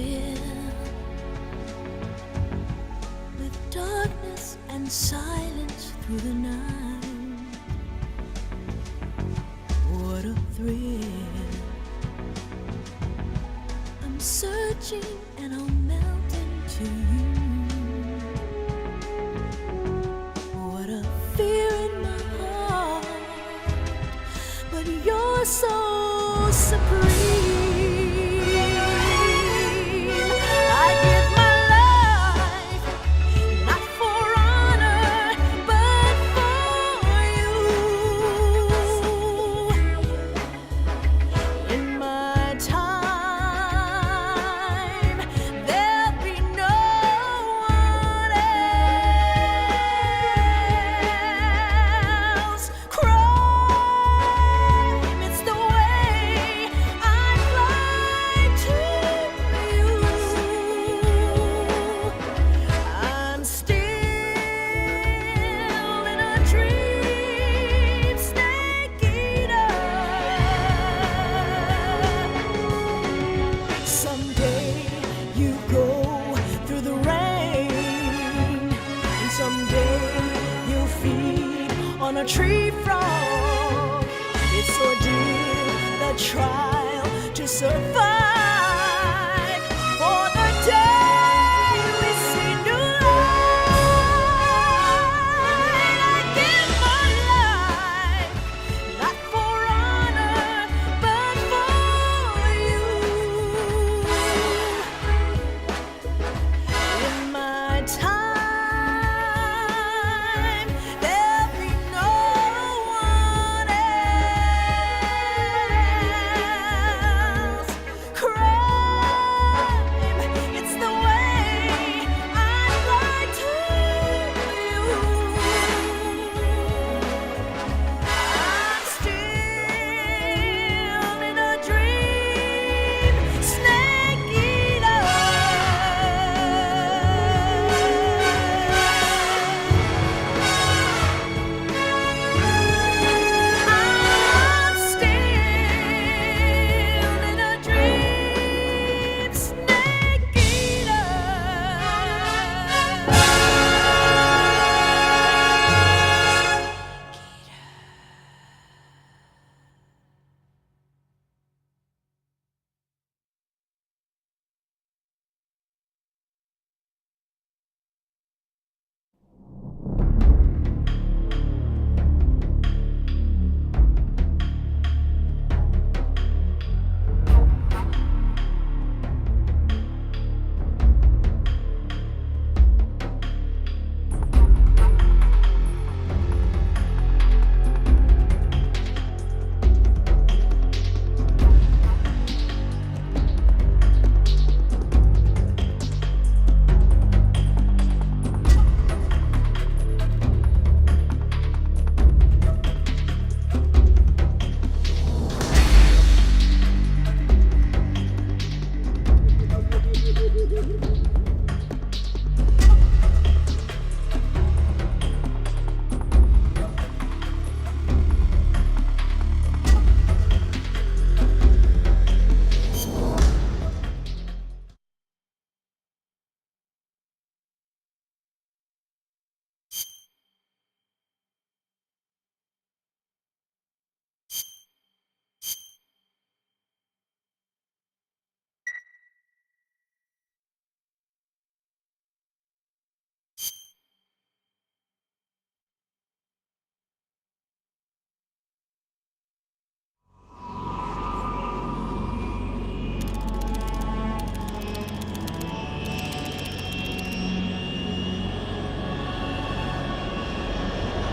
filled with darkness and silence through the night. What a thrill. I'm searching and I'll melt into you. What a fear in my heart, but you're so supreme. I give my life, not for honor, but for you. In my time, there'll be no one else. Crime, it's the way I fly to you. I'm still in a dream, snake eater. Someday you go through the rain, and someday you'll feed on a tree frog. It's ordeal, the trial to survive for the day we see new light. I give my life, not for honor, but for you. In my time, there'll be no one else. Crime, it's the way I fly to you. I'm still in a dream, snake eater. I'm still in a dream, snake eater.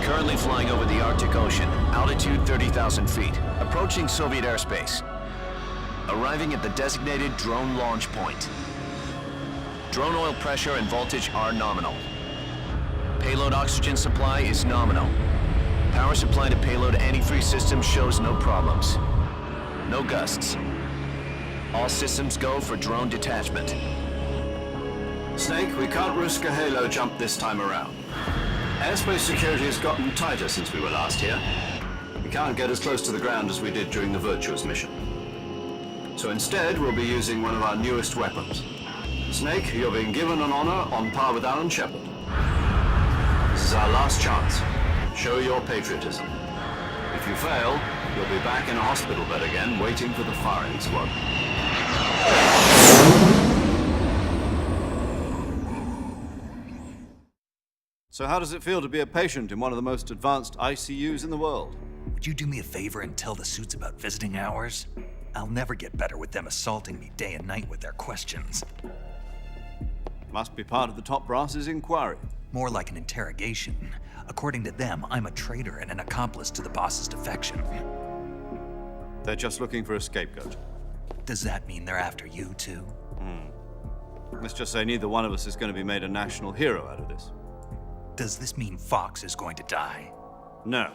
Currently flying over the Arctic Ocean, altitude 30,000 feet, approaching Soviet airspace. Arriving at the designated drone launch point. Drone oil pressure and voltage are nominal. Payload oxygen supply is nominal. Power supply to payload antifreeze system shows no problems. No gusts. All systems go for drone detachment. Snake, we can't risk a halo jump this time around. Airspace security has gotten tighter since we were last here. We can't get as close to the ground as we did during the Virtuous mission. So instead, we'll be using one of our newest weapons, Snake, you're being given an honor on par with Alan Shepard. This is our last chance. Show your patriotism. If you fail, you'll be back in a hospital bed again, waiting for the firing squad. So how does it feel to be a patient in one of the most advanced ICUs in the world? Would you do me a favor and tell the suits about visiting hours? I'll never get better with them assaulting me day and night with their questions. Must be part of the top brass's inquiry. More like an interrogation. According to them, I'm a traitor and an accomplice to the boss's defection. They're just looking for a scapegoat. Does that mean they're after you, too? Let's just say neither one of us is going to be made a national hero out of this. Does this mean Fox is going to die? No.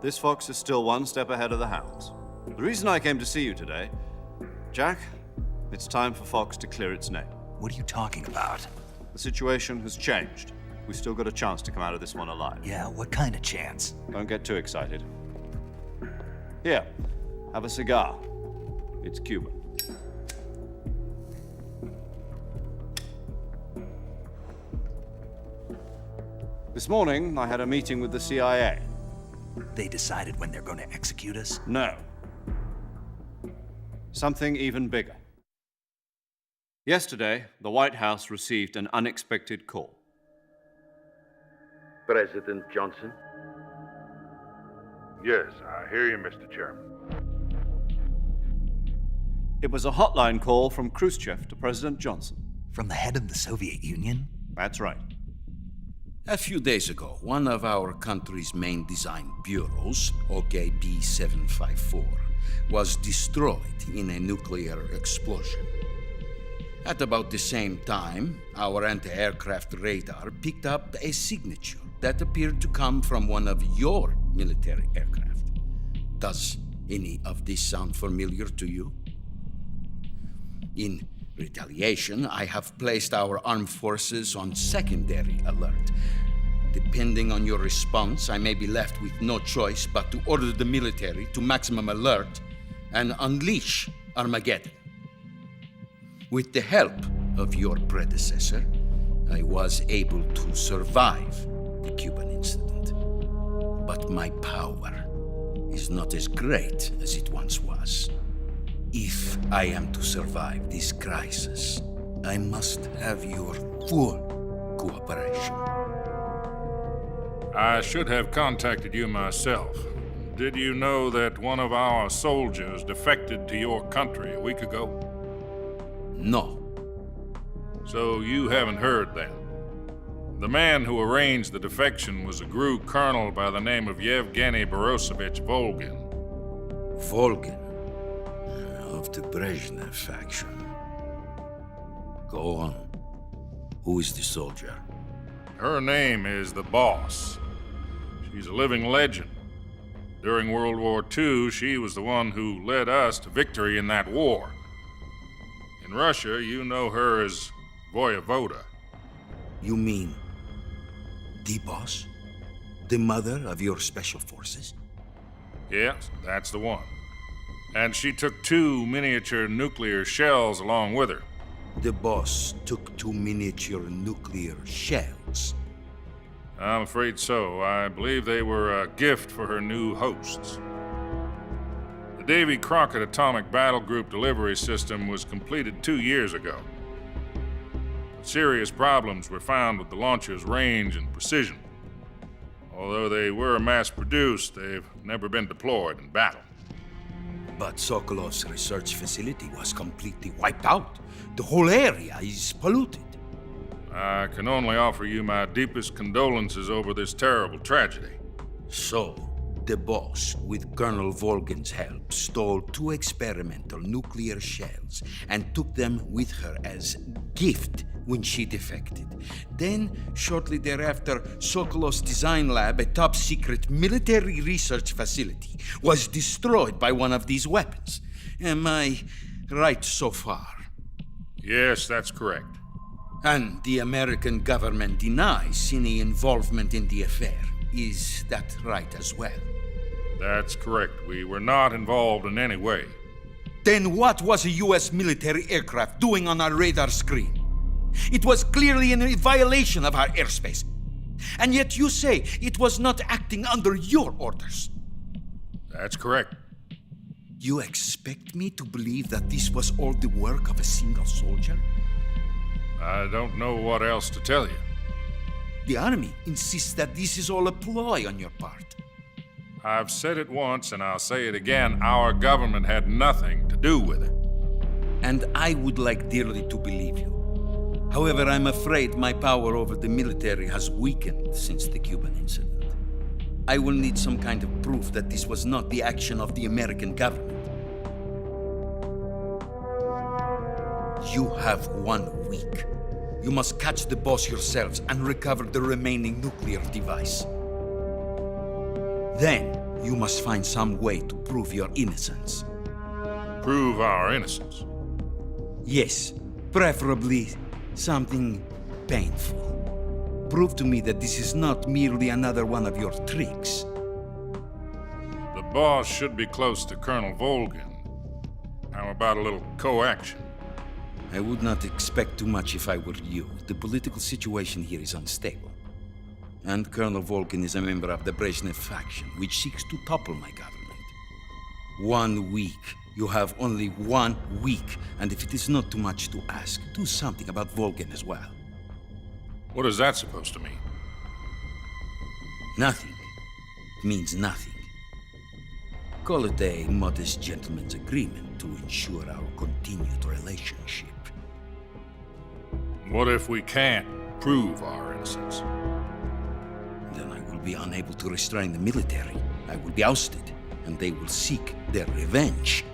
This fox is still one step ahead of the hounds. The reason I came to see you today, Jack, it's time for Fox to clear its name. What are you talking about? The situation has changed. We've still got a chance to come out of this one alive. Yeah, what kind of chance? Don't get too excited. Here, have a cigar. It's Cuban. This morning, I had a meeting with the CIA. They decided when they're going to execute us? No. Something even bigger. Yesterday, the White House received an unexpected call. President Johnson? Yes, I hear you, Mr. Chairman. It was a hotline call from Khrushchev to President Johnson. From the head of the Soviet Union? That's right. A few days ago, one of our country's main design bureaus, OKB 754, was destroyed in a nuclear explosion. At about the same time, our anti-aircraft radar picked up a signature that appeared to come from one of your military aircraft. Does any of this sound familiar to you? In retaliation, I have placed our armed forces on secondary alert. Depending on your response, I may be left with no choice but to order the military to maximum alert and unleash Armageddon. With the help of your predecessor, I was able to survive the Cuban incident. But my power is not as great as it once was. If I am to survive this crisis, I must have your full cooperation. I should have contacted you myself. Did you know that one of our soldiers defected to your country a week ago? No. So you haven't heard then. The man who arranged the defection was a GRU colonel by the name of Yevgeny Borisovich Volgin. Volgin, of the Brezhnev faction. Go on. Who is the soldier? Her name is the Boss. She's a living legend. During World War II, she was the one who led us to victory in that war. In Russia, you know her as Voyevoda. You mean the boss? The mother of your special forces? Yes, that's the one. And she took 2 miniature nuclear shells along with her. The boss took 2 miniature nuclear shells. I'm afraid so. I believe they were a gift for her new hosts. The Davy Crockett Atomic Battle Group delivery system was completed 2 years ago. But serious problems were found with the launcher's range and precision. Although they were mass-produced, they've never been deployed in battle. But Sokolov's research facility was completely wiped out. The whole area is polluted. I can only offer you my deepest condolences over this terrible tragedy. So, the boss, with Colonel Volgin's help, stole 2 experimental nuclear shells and took them with her as gift when she defected. Then, shortly thereafter, Sokolov's design lab, a top-secret military research facility, was destroyed by one of these weapons. Am I right so far? Yes, that's correct. And the American government denies any involvement in the affair. Is that right as well? That's correct. We were not involved in any way. Then what was a U.S. military aircraft doing on our radar screen? It was clearly in violation of our airspace. And yet you say it was not acting under your orders. That's correct. You expect me to believe that this was all the work of a single soldier? I don't know what else to tell you. The army insists that this is all a ploy on your part. I've said it once and I'll say it again. Our government had nothing to do with it. And I would like dearly to believe you. However, I'm afraid my power over the military has weakened since the Cuban incident. I will need some kind of proof that this was not the action of the American government. You have 1 week. You must catch the boss yourselves and recover the remaining nuclear device. Then, you must find some way to prove your innocence. Prove our innocence. Yes, preferably something painful. Prove to me that this is not merely another one of your tricks. The boss should be close to Colonel Volgin. How about a little coaction? I would not expect too much if I were you. The political situation here is unstable. And Colonel Volgin is a member of the Brezhnev faction, which seeks to topple my government. 1 week. You have only 1 week, and if it is not too much to ask, do something about Volgin as well. What is that supposed to mean? Nothing. It means nothing. Call it a modest gentleman's agreement to ensure our continued relationship. What if we can't prove our innocence? Then I will be unable to restrain the military. I will be ousted, and they will seek their revenge.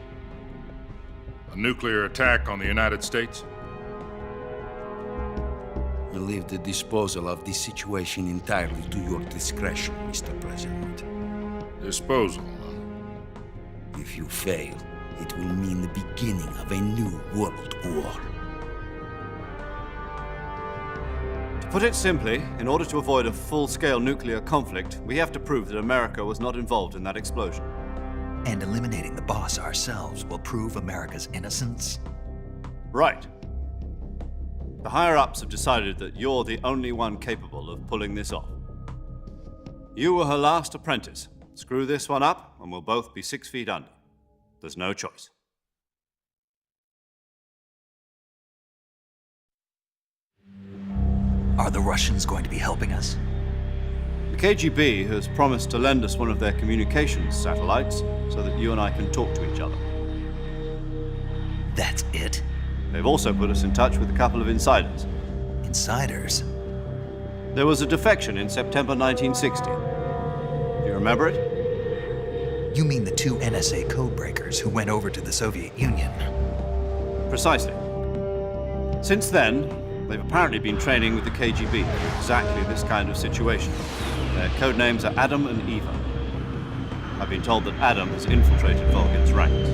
A nuclear attack on the United States? I leave the disposal of this situation entirely to your discretion, Mr. President. Disposal, huh? If you fail, it will mean the beginning of a new world war. To put it simply, in order to avoid a full-scale nuclear conflict, we have to prove that America was not involved in that explosion. And eliminating the boss ourselves will prove America's innocence? Right. The higher-ups have decided that you're the only one capable of pulling this off. You were her last apprentice. Screw this one up, and we'll both be 6 feet under. There's no choice. Are the Russians going to be helping us? The KGB has promised to lend us one of their communications satellites so that you and I can talk to each other. That's it? They've also put us in touch with a couple of insiders. Insiders? There was a defection in September 1960. Do you remember it? You mean the 2 NSA codebreakers who went over to the Soviet Union? Precisely. Since then, they've apparently been training with the KGB for exactly this kind of situation. Their code names are Adam and Eva. I've been told that Adam has infiltrated Volgin's ranks.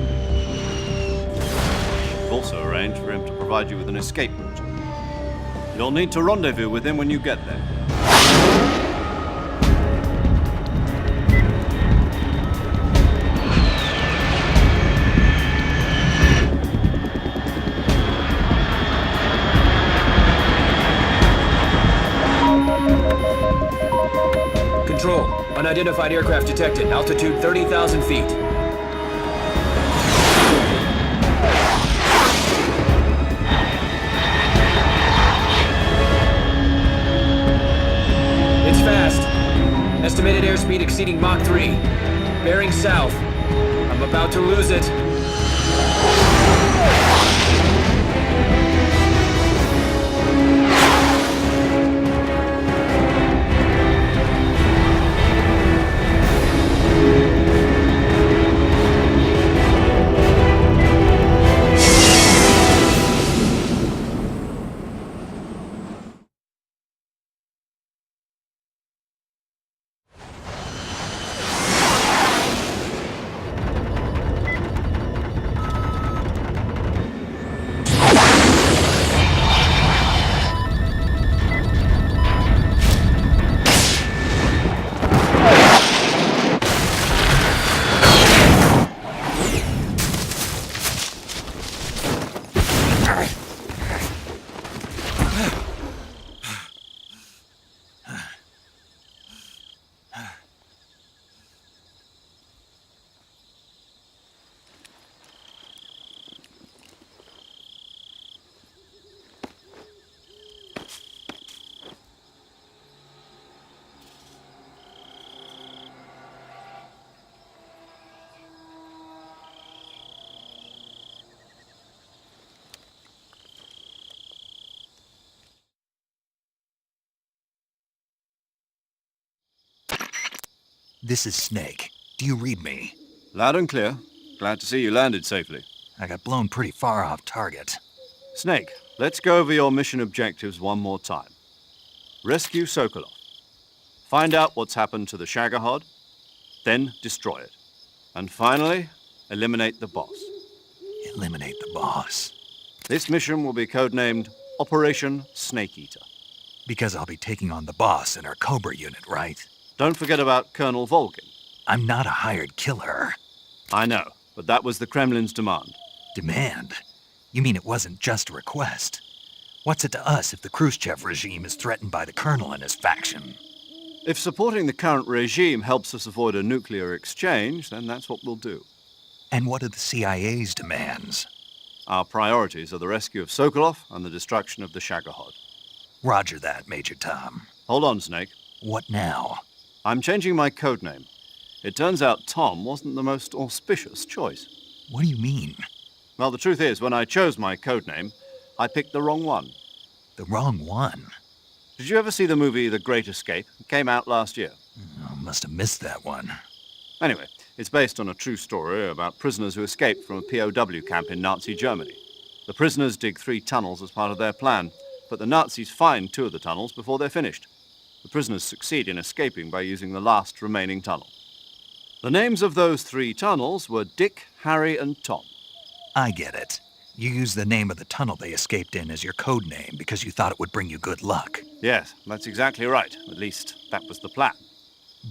We've also arranged for him to provide you with an escape route. You'll need to rendezvous with him when you get there. Control. Unidentified aircraft detected. Altitude 30,000 feet. It's fast. Estimated airspeed exceeding Mach 3. Bearing south. I'm about to lose it. This is Snake. Do you read me? Loud and clear. Glad to see you landed safely. I got blown pretty far off target. Snake, let's go over your mission objectives one more time. Rescue Sokolov. Find out what's happened to the Shagohod, then destroy it. And finally, eliminate the boss. Eliminate the boss. This mission will be codenamed Operation Snake Eater. Because I'll be taking on the boss in our Cobra Unit, right? Don't forget about Colonel Volgin. I'm not a hired killer. I know, but that was the Kremlin's demand. Demand? You mean it wasn't just a request? What's it to us if the Khrushchev regime is threatened by the Colonel and his faction? If supporting the current regime helps us avoid a nuclear exchange, then that's what we'll do. And what are the CIA's demands? Our priorities are the rescue of Sokolov and the destruction of the Shagohod. Roger that, Major Tom. Hold on, Snake. What now? I'm changing my codename. It turns out Tom wasn't the most auspicious choice. What do you mean? Well, the truth is, when I chose my codename, I picked the wrong one. The wrong one? Did you ever see the movie The Great Escape? It came out last year. Oh, must have missed that one. Anyway, it's based on a true story about prisoners who escaped from a POW camp in Nazi Germany. The prisoners dig 3 tunnels as part of their plan, but the Nazis find 2 of the tunnels before they're finished. The prisoners succeed in escaping by using the last remaining tunnel. The names of those 3 tunnels were Dick, Harry, and Tom. I get it. You used the name of the tunnel they escaped in as your code name because you thought it would bring you good luck. Yes, that's exactly right. At least, that was the plan.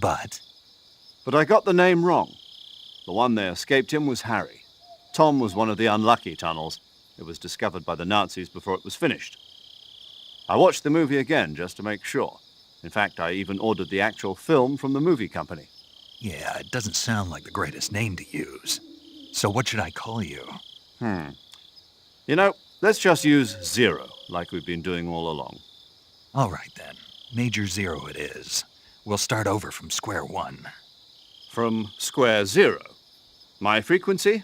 But But I got the name wrong. The one they escaped in was Harry. Tom was one of the unlucky tunnels. It was discovered by the Nazis before it was finished. I watched the movie again just to make sure. In fact, I even ordered the actual film from the movie company. yeah, it doesn't sound like the greatest name to use. So what should I call you? You know, let's just use Zero, like we've been doing all along. All right then. Major Zero it is. We'll start over from square one. From square 0. My frequency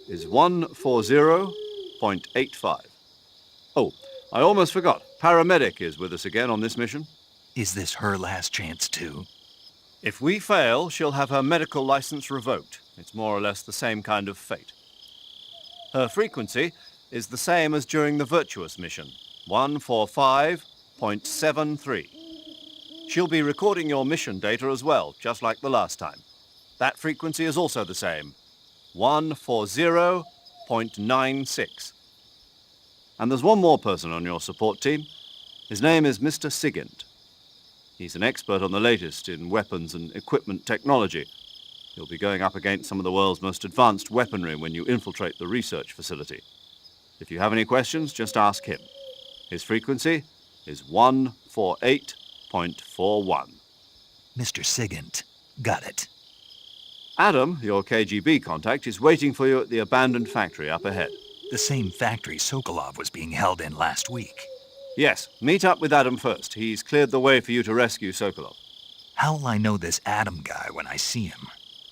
is 140.85. Oh, I almost forgot. Paramedic is with us again on this mission. Is this her last chance too? If we fail, she'll have her medical license revoked. It's more or less the same kind of fate. Her frequency is the same as during the Virtuous mission, 145.73. She'll be recording your mission data as well, just like the last time. That frequency is also the same, 140.96. And there's one more person on your support team. His name is Mr. Sigint. He's an expert on the latest in weapons and equipment technology. You'll be going up against some of the world's most advanced weaponry when you infiltrate the research facility. If you have any questions, just ask him. His frequency is 148.41. Mr. Sigint. Got it. Adam, your KGB contact, is waiting for you at the abandoned factory up ahead. The same factory Sokolov was being held in last week. Yes, meet up with Adam first. He's cleared the way for you to rescue Sokolov. How'll I know this Adam guy when I see him?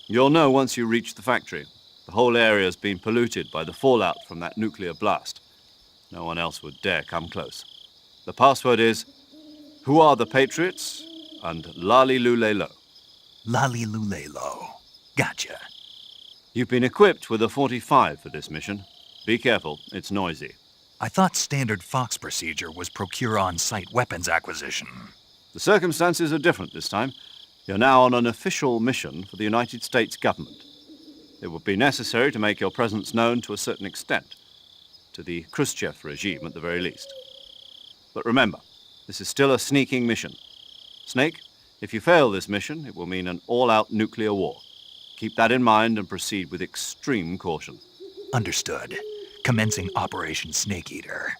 You'll know once you reach the factory. The whole area's been polluted by the fallout from that nuclear blast. No one else would dare come close. The password is, "Who are the Patriots?" and "Lali Lulelo." Lali Lulelo. Gotcha. You've been equipped with a 45 for this mission. Be careful, it's noisy. I thought standard Fox procedure was procure on-site weapons acquisition. The circumstances are different this time. You're now on an official mission for the United States government. It would be necessary to make your presence known to a certain extent, to the Khrushchev regime at the very least. But remember, this is still a sneaking mission. Snake, if you fail this mission, it will mean an all-out nuclear war. Keep that in mind and proceed with extreme caution. Understood. Commencing Operation Snake Eater.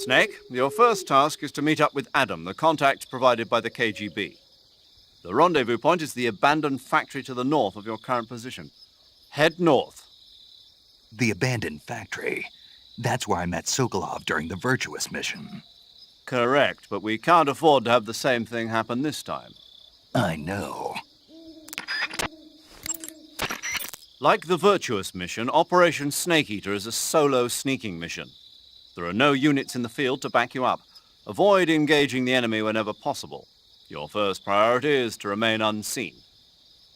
Snake, your first task is to meet up with Adam, the contact provided by the KGB. The rendezvous point is the abandoned factory to the north of your current position. Head north. The abandoned factory. That's where I met Sokolov during the Virtuous mission. Correct, but we can't afford to have the same thing happen this time. I know. Like the Virtuous mission, Operation Snake Eater is a solo sneaking mission. There are no units in the field to back you up. Avoid engaging the enemy whenever possible. Your first priority is to remain unseen.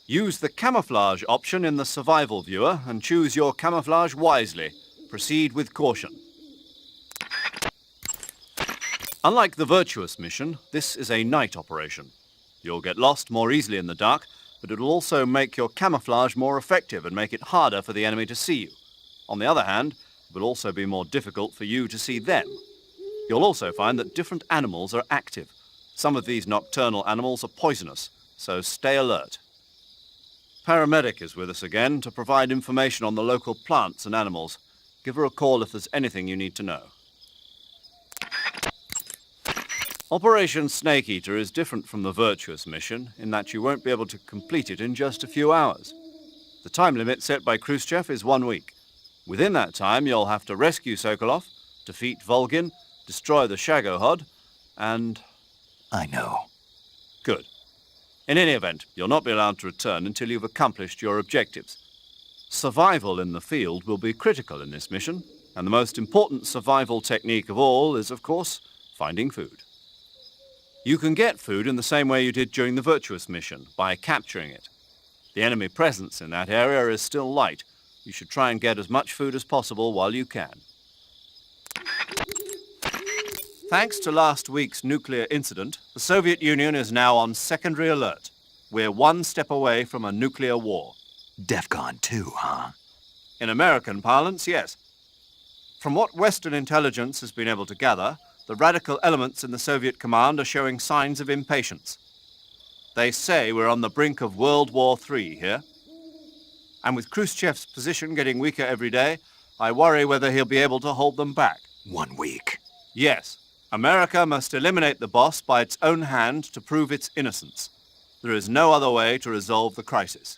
Use the camouflage option in the survival viewer and choose your camouflage wisely. Proceed with caution. Unlike the Virtuous mission, this is a night operation. You'll get lost more easily in the dark, but it will also make your camouflage more effective and make it harder for the enemy to see you. On the other hand, it will also be more difficult for you to see them. You'll also find that different animals are active. Some of these nocturnal animals are poisonous, so stay alert. Paramedic is with us again to provide information on the local plants and animals. Give her a call if there's anything you need to know. Operation Snake Eater is different from the Virtuous mission in that you won't be able to complete it in just a few hours. The time limit set by Khrushchev is 1 week. Within that time, you'll have to rescue Sokolov, defeat Volgin, destroy the Shagohod, and... I know. Good. In any event, you'll not be allowed to return until you've accomplished your objectives. Survival in the field will be critical in this mission, and the most important survival technique of all is, of course, finding food. You can get food in the same way you did during the Virtuous mission, by capturing it. The enemy presence in that area is still light. You should try and get as much food as possible while you can. Thanks to last week's nuclear incident, the Soviet Union is now on secondary alert. We're one step away from a nuclear war. DEFCON 2, huh? In American parlance, yes. From what Western intelligence has been able to gather, the radical elements in the Soviet command are showing signs of impatience. They say we're on the brink of World War III here. And with Khrushchev's position getting weaker every day, I worry whether he'll be able to hold them back. 1 week. Yes. America must eliminate the boss by its own hand to prove its innocence. There is no other way to resolve the crisis.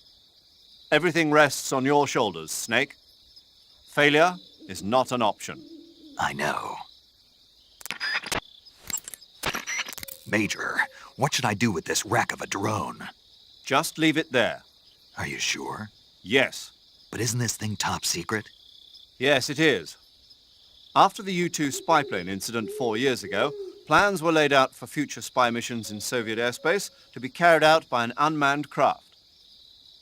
Everything rests on your shoulders, Snake. Failure is not an option. I know. Major, what should I do with this wreck of a drone? Just leave it there. Are you sure? Yes. But isn't this thing top secret? Yes, it is. After the U-2 spy plane incident 4 years ago, plans were laid out for future spy missions in Soviet airspace to be carried out by an unmanned craft.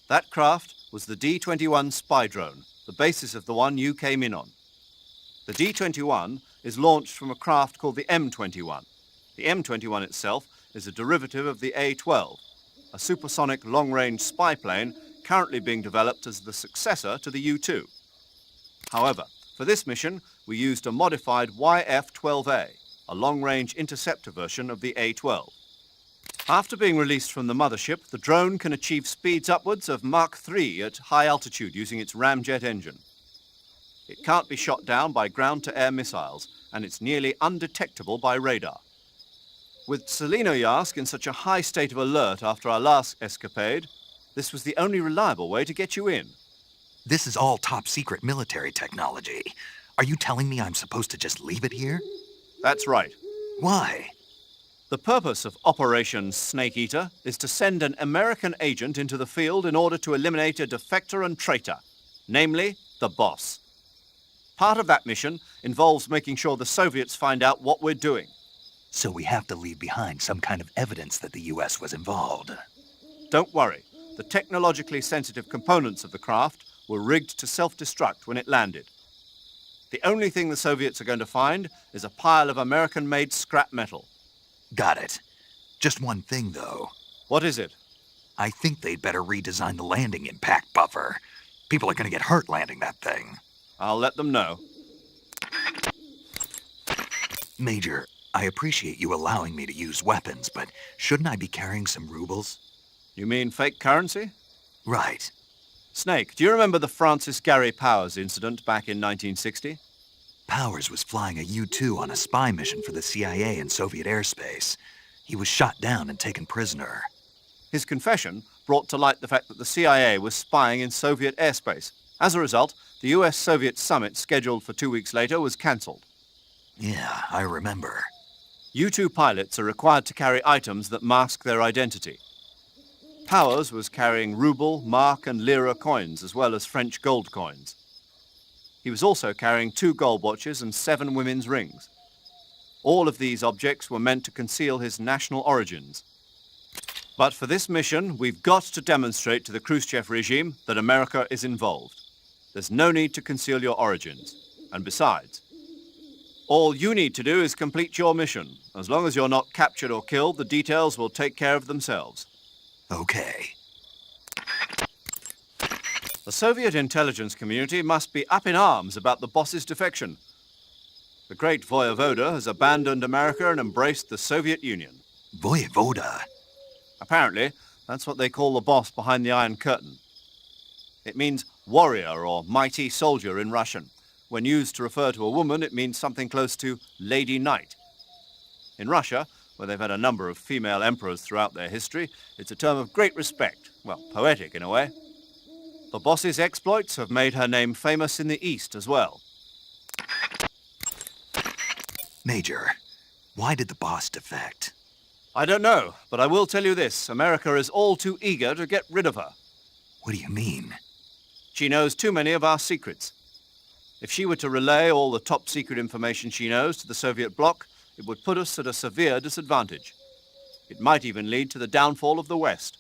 That craft was the D-21 spy drone, the basis of the one you came in on. The D-21 is launched from a craft called the M-21. The M-21 itself is a derivative of the A-12, a supersonic long-range spy plane currently being developed as the successor to the U-2. However, for this mission, we used a modified YF-12A, a long-range interceptor version of the A-12. After being released from the mothership, the drone can achieve speeds upwards of Mach 3 at high altitude using its ramjet engine. It can't be shot down by ground-to-air missiles, and it's nearly undetectable by radar. With Tselinoyarsk in such a high state of alert after our last escapade, this was the only reliable way to get you in. This is all top-secret military technology. Are you telling me I'm supposed to just leave it here? That's right. Why? The purpose of Operation Snake Eater is to send an American agent into the field in order to eliminate a defector and traitor, namely the boss. Part of that mission involves making sure the Soviets find out what we're doing. So we have to leave behind some kind of evidence that the U.S. was involved. Don't worry. The technologically sensitive components of the craft were rigged to self-destruct when it landed. The only thing the Soviets are going to find is a pile of American-made scrap metal. Got it. Just one thing, though. What is it? I think they'd better redesign the landing impact buffer. People are going to get hurt landing that thing. I'll let them know. Major, I appreciate you allowing me to use weapons, but shouldn't I be carrying some rubles? You mean fake currency? Right. Snake, do you remember the Francis Gary Powers incident back in 1960? Powers was flying a U-2 on a spy mission for the CIA in Soviet airspace. He was shot down and taken prisoner. His confession brought to light the fact that the CIA was spying in Soviet airspace. As a result, the US-Soviet summit scheduled for 2 weeks later was cancelled. Yeah, I remember. U-2 pilots are required to carry items that mask their identity. Powers was carrying ruble, mark and lira coins, as well as French gold coins. He was also carrying 2 gold watches and 7 women's rings. All of these objects were meant to conceal his national origins. But for this mission, we've got to demonstrate to the Khrushchev regime that America is involved. There's no need to conceal your origins. And besides, all you need to do is complete your mission. As long as you're not captured or killed, the details will take care of themselves. Okay. The Soviet intelligence community must be up in arms about the boss's defection. The great Voyevoda has abandoned America and embraced the Soviet Union. Voyevoda? Apparently, that's what they call the boss behind the Iron Curtain. It means warrior or mighty soldier in Russian. When used to refer to a woman, it means something close to Lady Knight. In Russia, where they've had a number of female emperors throughout their history, it's a term of great respect. Well, poetic in a way. The boss's exploits have made her name famous in the East as well. Major, why did the boss defect? I don't know, but I will tell you this. America is all too eager to get rid of her. What do you mean? She knows too many of our secrets. If she were to relay all the top-secret information she knows to the Soviet bloc, it would put us at a severe disadvantage. It might even lead to the downfall of the West.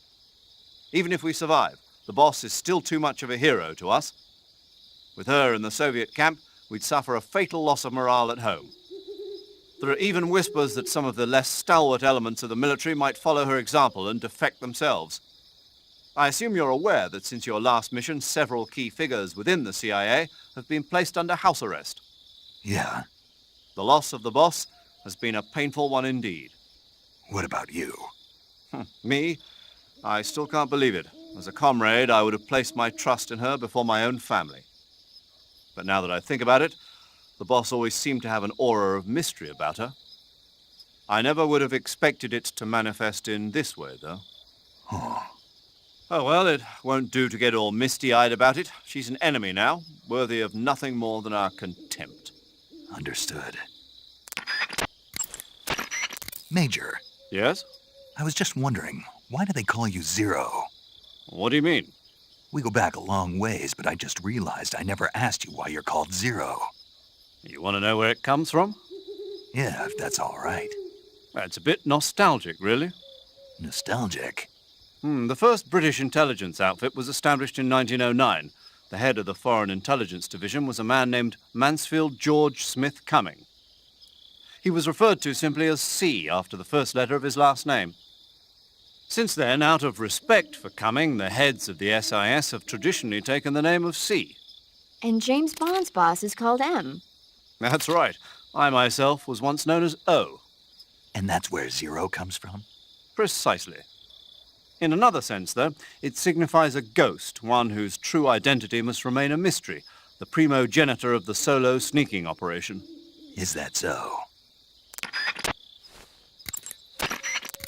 Even if we survive, the boss is still too much of a hero to us. With her in the Soviet camp, we'd suffer a fatal loss of morale at home. There are even whispers that some of the less stalwart elements of the military might follow her example and defect themselves. I assume you're aware that since your last mission, several key figures within the CIA have been placed under house arrest. Yeah. The loss of the boss has been a painful one indeed. What about you? Me? I still can't believe it. As a comrade, I would have placed my trust in her before my own family. But now that I think about it, the boss always seemed to have an aura of mystery about her. I never would have expected it to manifest in this way, though. Oh, well, it won't do to get all misty-eyed about it. She's an enemy now, worthy of nothing more than our contempt. Understood. Major. Yes? I was just wondering, why do they call you Zero? What do you mean? We go back a long ways, but I just realized I never asked you why you're called Zero. You want to know where it comes from? Yeah, if that's all right. It's a bit nostalgic, really. Nostalgic? The first British intelligence outfit was established in 1909. The head of the Foreign Intelligence Division was a man named Mansfield George Smith Cumming. He was referred to simply as C after the first letter of his last name. Since then, out of respect for Cumming, the heads of the SIS have traditionally taken the name of C. And James Bond's boss is called M. That's right. I myself was once known as O. And that's where Zero comes from? Precisely. In another sense, though, it signifies a ghost, one whose true identity must remain a mystery, the primogenitor of the solo sneaking operation. Is that so?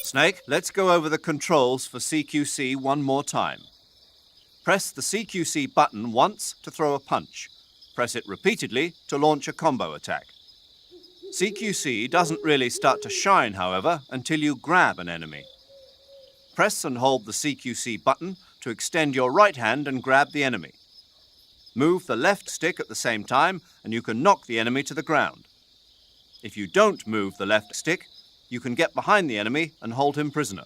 Snake, let's go over the controls for CQC one more time. Press the CQC button once to throw a punch. Press it repeatedly to launch a combo attack. CQC doesn't really start to shine, however, until you grab an enemy. Press and hold the CQC button to extend your right hand and grab the enemy. Move the left stick at the same time and you can knock the enemy to the ground. If you don't move the left stick, you can get behind the enemy and hold him prisoner.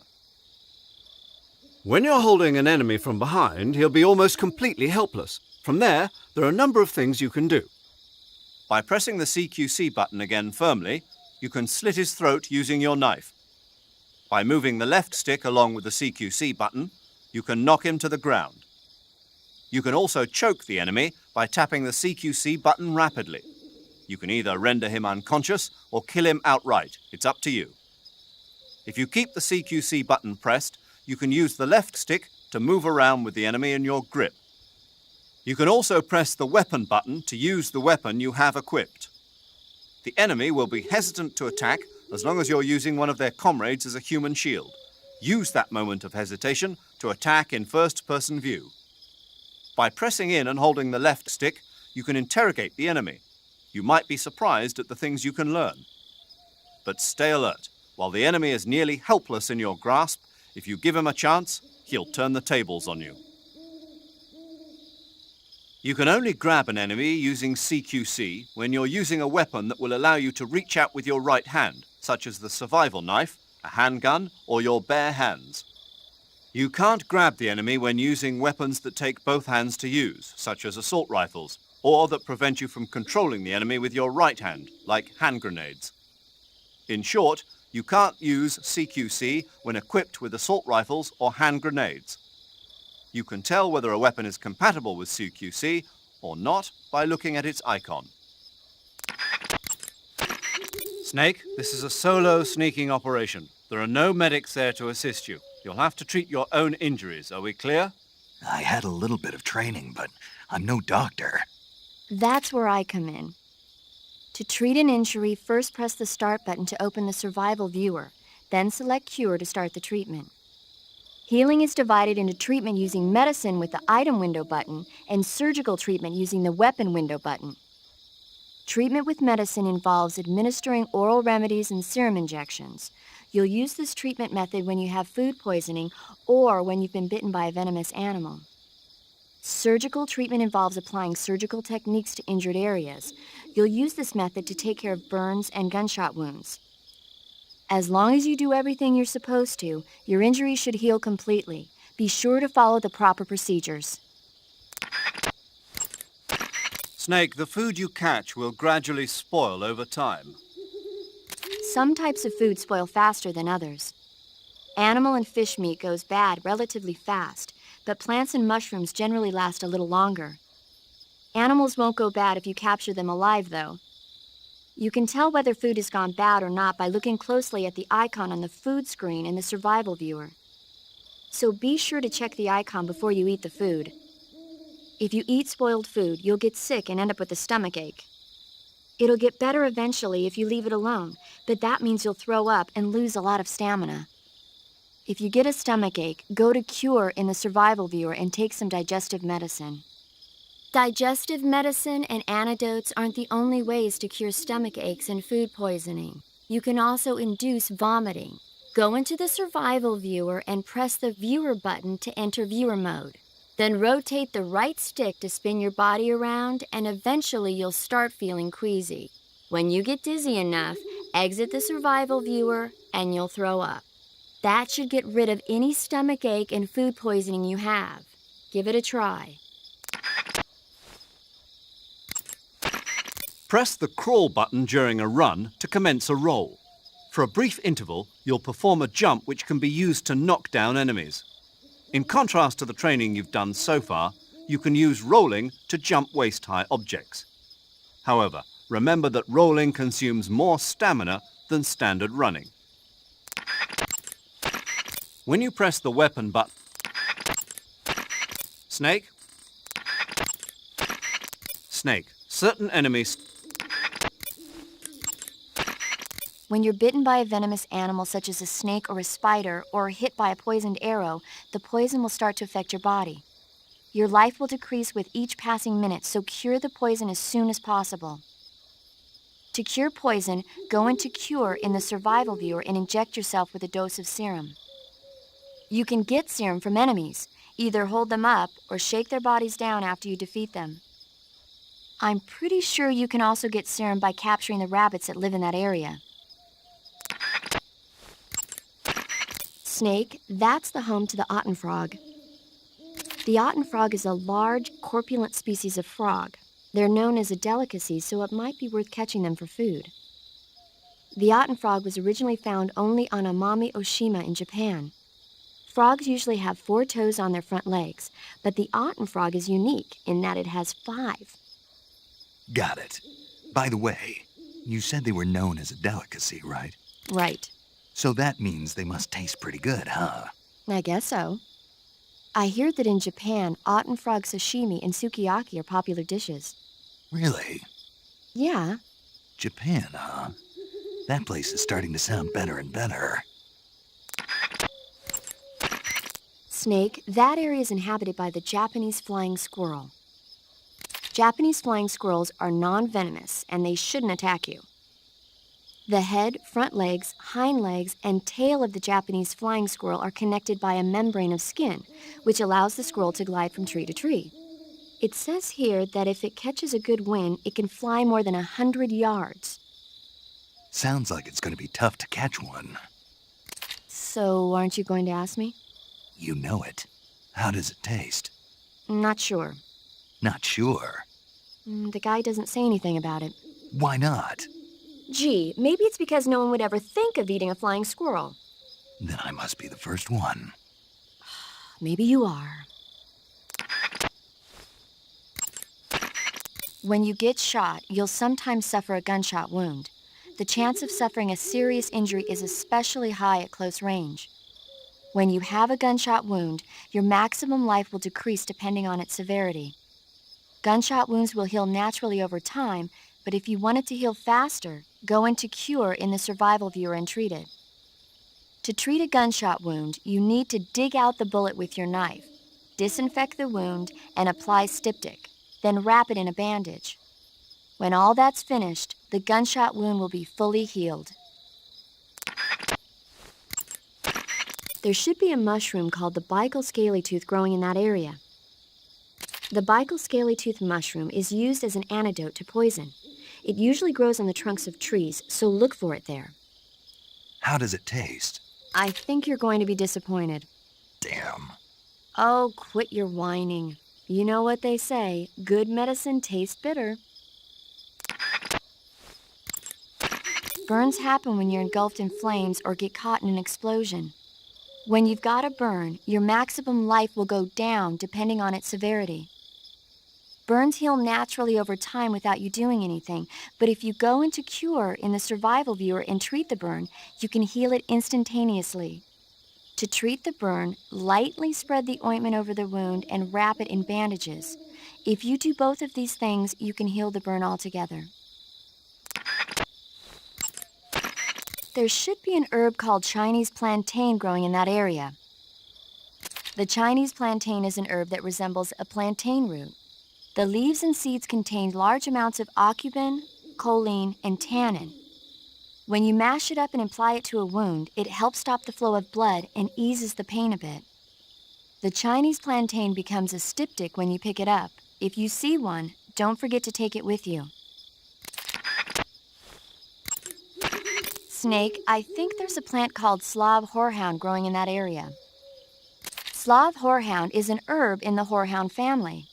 When you're holding an enemy from behind, he'll be almost completely helpless. From there are a number of things you can do. By pressing the CQC button again firmly, you can slit his throat using your knife. By moving the left stick along with the CQC button, you can knock him to the ground. You can also choke the enemy by tapping the CQC button rapidly. You can either render him unconscious or kill him outright. It's up to you. If you keep the CQC button pressed, you can use the left stick to move around with the enemy in your grip. You can also press the weapon button to use the weapon you have equipped. The enemy will be hesitant to attack as long as you're using one of their comrades as a human shield. Use that moment of hesitation to attack in first-person view. By pressing in and holding the left stick, you can interrogate the enemy. You might be surprised at the things you can learn. But stay alert. While the enemy is nearly helpless in your grasp, if you give him a chance, he'll turn the tables on you. You can only grab an enemy using CQC when you're using a weapon that will allow you to reach out with your right hand, such as the survival knife, a handgun, or your bare hands. You can't grab the enemy when using weapons that take both hands to use, such as assault rifles, or that prevent you from controlling the enemy with your right hand, like hand grenades. In short, you can't use CQC when equipped with assault rifles or hand grenades. You can tell whether a weapon is compatible with CQC or not by looking at its icon. Snake, this is a solo sneaking operation. There are no medics there to assist you. You'll have to treat your own injuries. Are we clear? I had a little bit of training, but I'm no doctor. That's where I come in. To treat an injury, first press the start button to open the survival viewer, then select cure to start the treatment. Healing is divided into treatment using medicine with the item window button and surgical treatment using the weapon window button. Treatment with medicine involves administering oral remedies and serum injections. You'll use this treatment method when you have food poisoning or when you've been bitten by a venomous animal. Surgical treatment involves applying surgical techniques to injured areas. You'll use this method to take care of burns and gunshot wounds. As long as you do everything you're supposed to, your injury should heal completely. Be sure to follow the proper procedures. Snake, the food you catch will gradually spoil over time. Some types of food spoil faster than others. Animal and fish meat goes bad relatively fast, but plants and mushrooms generally last a little longer. Animals won't go bad if you capture them alive, though. You can tell whether food has gone bad or not by looking closely at the icon on the food screen in the survival viewer. So be sure to check the icon before you eat the food. If you eat spoiled food, you'll get sick and end up with a stomachache. It'll get better eventually if you leave it alone, but that means you'll throw up and lose a lot of stamina. If you get a stomachache, go to Cure in the survival viewer and take some digestive medicine. Digestive medicine and antidotes aren't the only ways to cure stomach aches and food poisoning. You can also induce vomiting. Go into the survival viewer and press the viewer button to enter viewer mode. Then rotate the right stick to spin your body around, and eventually you'll start feeling queasy. When you get dizzy enough, exit the survival viewer and you'll throw up. That should get rid of any stomach ache and food poisoning you have. Give it a try. Press the crawl button during a run to commence a roll. For a brief interval, you'll perform a jump which can be used to knock down enemies. In contrast to the training you've done so far, you can use rolling to jump waist-high objects. However, remember that rolling consumes more stamina than standard running. When you press the weapon button... Snake? Snake. Certain enemies... When you're bitten by a venomous animal such as a snake or a spider, or hit by a poisoned arrow, the poison will start to affect your body. Your life will decrease with each passing minute, so cure the poison as soon as possible. To cure poison, go into Cure in the survival viewer and inject yourself with a dose of serum. You can get serum from enemies. Either hold them up or shake their bodies down after you defeat them. I'm pretty sure you can also get serum by capturing the rabbits that live in that area. Snake, that's the home to the otten frog. The otten frog is a large, corpulent species of frog. They're known as a delicacy, so it might be worth catching them for food. The otten frog was originally found only on Amami Oshima in Japan. Frogs usually have 4 toes on their front legs, but the otten frog is unique in that it has 5. Got it. By the way, you said they were known as a delicacy, right? Right. So that means they must taste pretty good, huh? I guess so. I hear that in Japan, otten frog sashimi and sukiyaki are popular dishes. Really? Yeah. Japan, huh? That place is starting to sound better and better. Snake, that area is inhabited by the Japanese flying squirrel. Japanese flying squirrels are non-venomous, and they shouldn't attack you. The head, front legs, hind legs, and tail of the Japanese flying squirrel are connected by a membrane of skin, which allows the squirrel to glide from tree to tree. It says here that if it catches a good wind, it can fly more than 100 yards. Sounds like it's going to be tough to catch one. So, aren't you going to ask me? You know it. How does it taste? Not sure. Not sure. The guy doesn't say anything about it. Why not? Gee, maybe it's because no one would ever think of eating a flying squirrel. Then I must be the first one. Maybe you are. When you get shot, you'll sometimes suffer a gunshot wound. The chance of suffering a serious injury is especially high at close range. When you have a gunshot wound, your maximum life will decrease depending on its severity. Gunshot wounds will heal naturally over time, but if you want it to heal faster, go into cure in the survival viewer and treat it. To treat a gunshot wound, you need to dig out the bullet with your knife, disinfect the wound, and apply styptic, then wrap it in a bandage. When all that's finished, the gunshot wound will be fully healed. There should be a mushroom called the Baikal scaly-tooth growing in that area. The Baikal scaly-tooth mushroom is used as an antidote to poison. It usually grows on the trunks of trees, so look for it there. How does it taste? I think you're going to be disappointed. Damn. Oh, quit your whining. You know what they say, good medicine tastes bitter. Burns happen when you're engulfed in flames or get caught in an explosion. When you've got a burn, your maximum life will go down depending on its severity. Burns heal naturally over time without you doing anything, but if you go into cure in the survival viewer and treat the burn, you can heal it instantaneously. To treat the burn, lightly spread the ointment over the wound and wrap it in bandages. If you do both of these things, you can heal the burn altogether. There should be an herb called Chinese plantain growing in that area. The Chinese plantain is an herb that resembles a plantain root. The leaves and seeds contain large amounts of aucubin, choline, and tannin. When you mash it up and apply it to a wound, it helps stop the flow of blood and eases the pain a bit. The Chinese plantain becomes a styptic when you pick it up. If you see one, don't forget to take it with you. Snake, I think there's a plant called Slav horehound growing in that area. Slav horehound is an herb in the horehound family.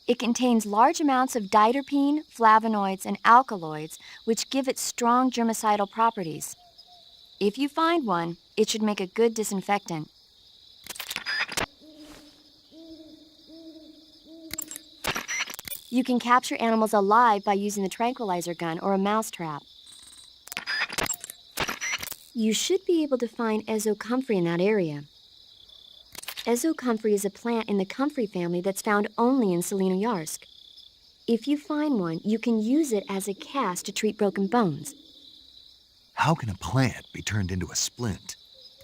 It contains large amounts of diterpene, flavonoids, and alkaloids, which give it strong germicidal properties. If you find one, it should make a good disinfectant. You can capture animals alive by using the tranquilizer gun or a mousetrap. You should be able to find ezocomfrey in that area. Ezocomfrey is a plant in the comfrey family that's found only in Tselinoyarsk. If you find one, you can use it as a cast to treat broken bones. How can a plant be turned into a splint?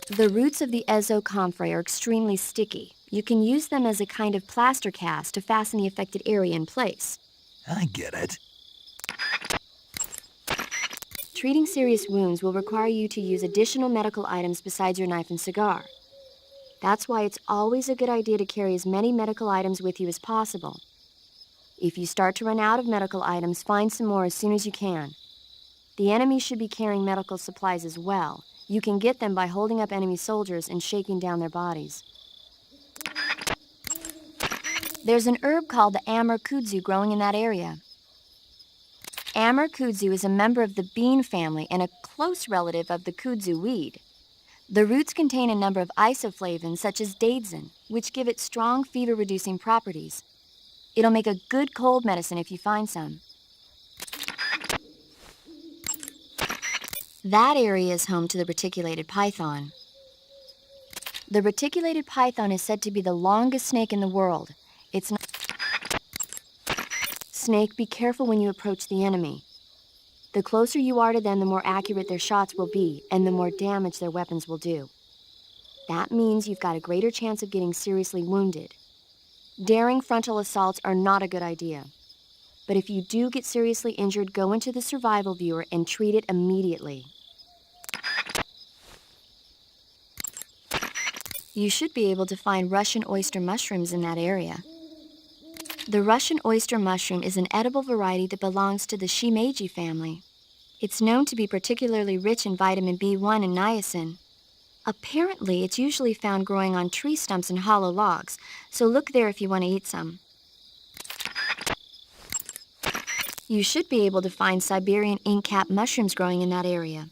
The roots of the ezocomfrey are extremely sticky. You can use them as a kind of plaster cast to fasten the affected area in place. I get it. Treating serious wounds will require you to use additional medical items besides your knife and cigar. That's why it's always a good idea to carry as many medical items with you as possible. If you start to run out of medical items, find some more as soon as you can. The enemy should be carrying medical supplies as well. You can get them by holding up enemy soldiers and shaking down their bodies. There's an herb called the Amur kudzu growing in that area. Amur kudzu is a member of the bean family and a close relative of the kudzu weed. The roots contain a number of isoflavones such as daidzein, which give it strong fever-reducing properties. It'll make a good cold medicine if you find some. That area is home to the reticulated python. The reticulated python is said to be the longest snake in the world. It's not... Snake, be careful when you approach the enemy. The closer you are to them, the more accurate their shots will be, and the more damage their weapons will do. That means you've got a greater chance of getting seriously wounded. Daring frontal assaults are not a good idea. But if you do get seriously injured, go into the survival viewer and treat it immediately. You should be able to find Russian oyster mushrooms in that area. The Russian oyster mushroom is an edible variety that belongs to the shimeji family. It's known to be particularly rich in vitamin B1 and niacin. Apparently, it's usually found growing on tree stumps and hollow logs, so look there if you want to eat some. You should be able to find Siberian ink-cap mushrooms growing in that area.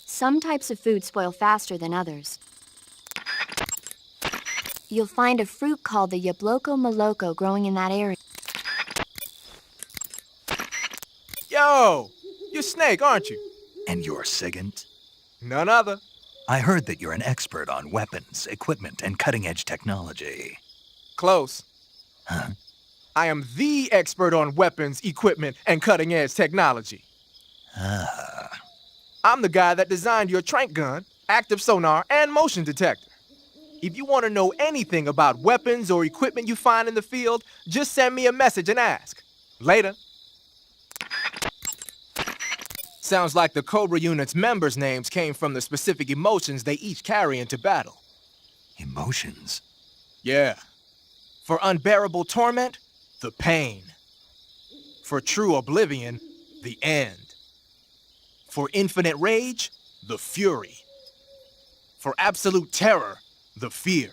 Some types of food spoil faster than others. You'll find a fruit called the yabloko moloko growing in that area. Yo! You're Snake, aren't you? And you're Sigint? None other. I heard that you're an expert on weapons, equipment, and cutting-edge technology. Close. Huh? I am the expert on weapons, equipment, and cutting-edge technology. Ah. I'm the guy that designed your trank gun, active sonar, and motion detector. If you want to know anything about weapons or equipment you find in the field, just send me a message and ask. Later. Sounds like the Cobra Unit's members' names came from the specific emotions they each carry into battle. Emotions? Yeah. For unbearable torment, the pain. For true oblivion, the end. For infinite rage, the fury. For absolute terror, the fear.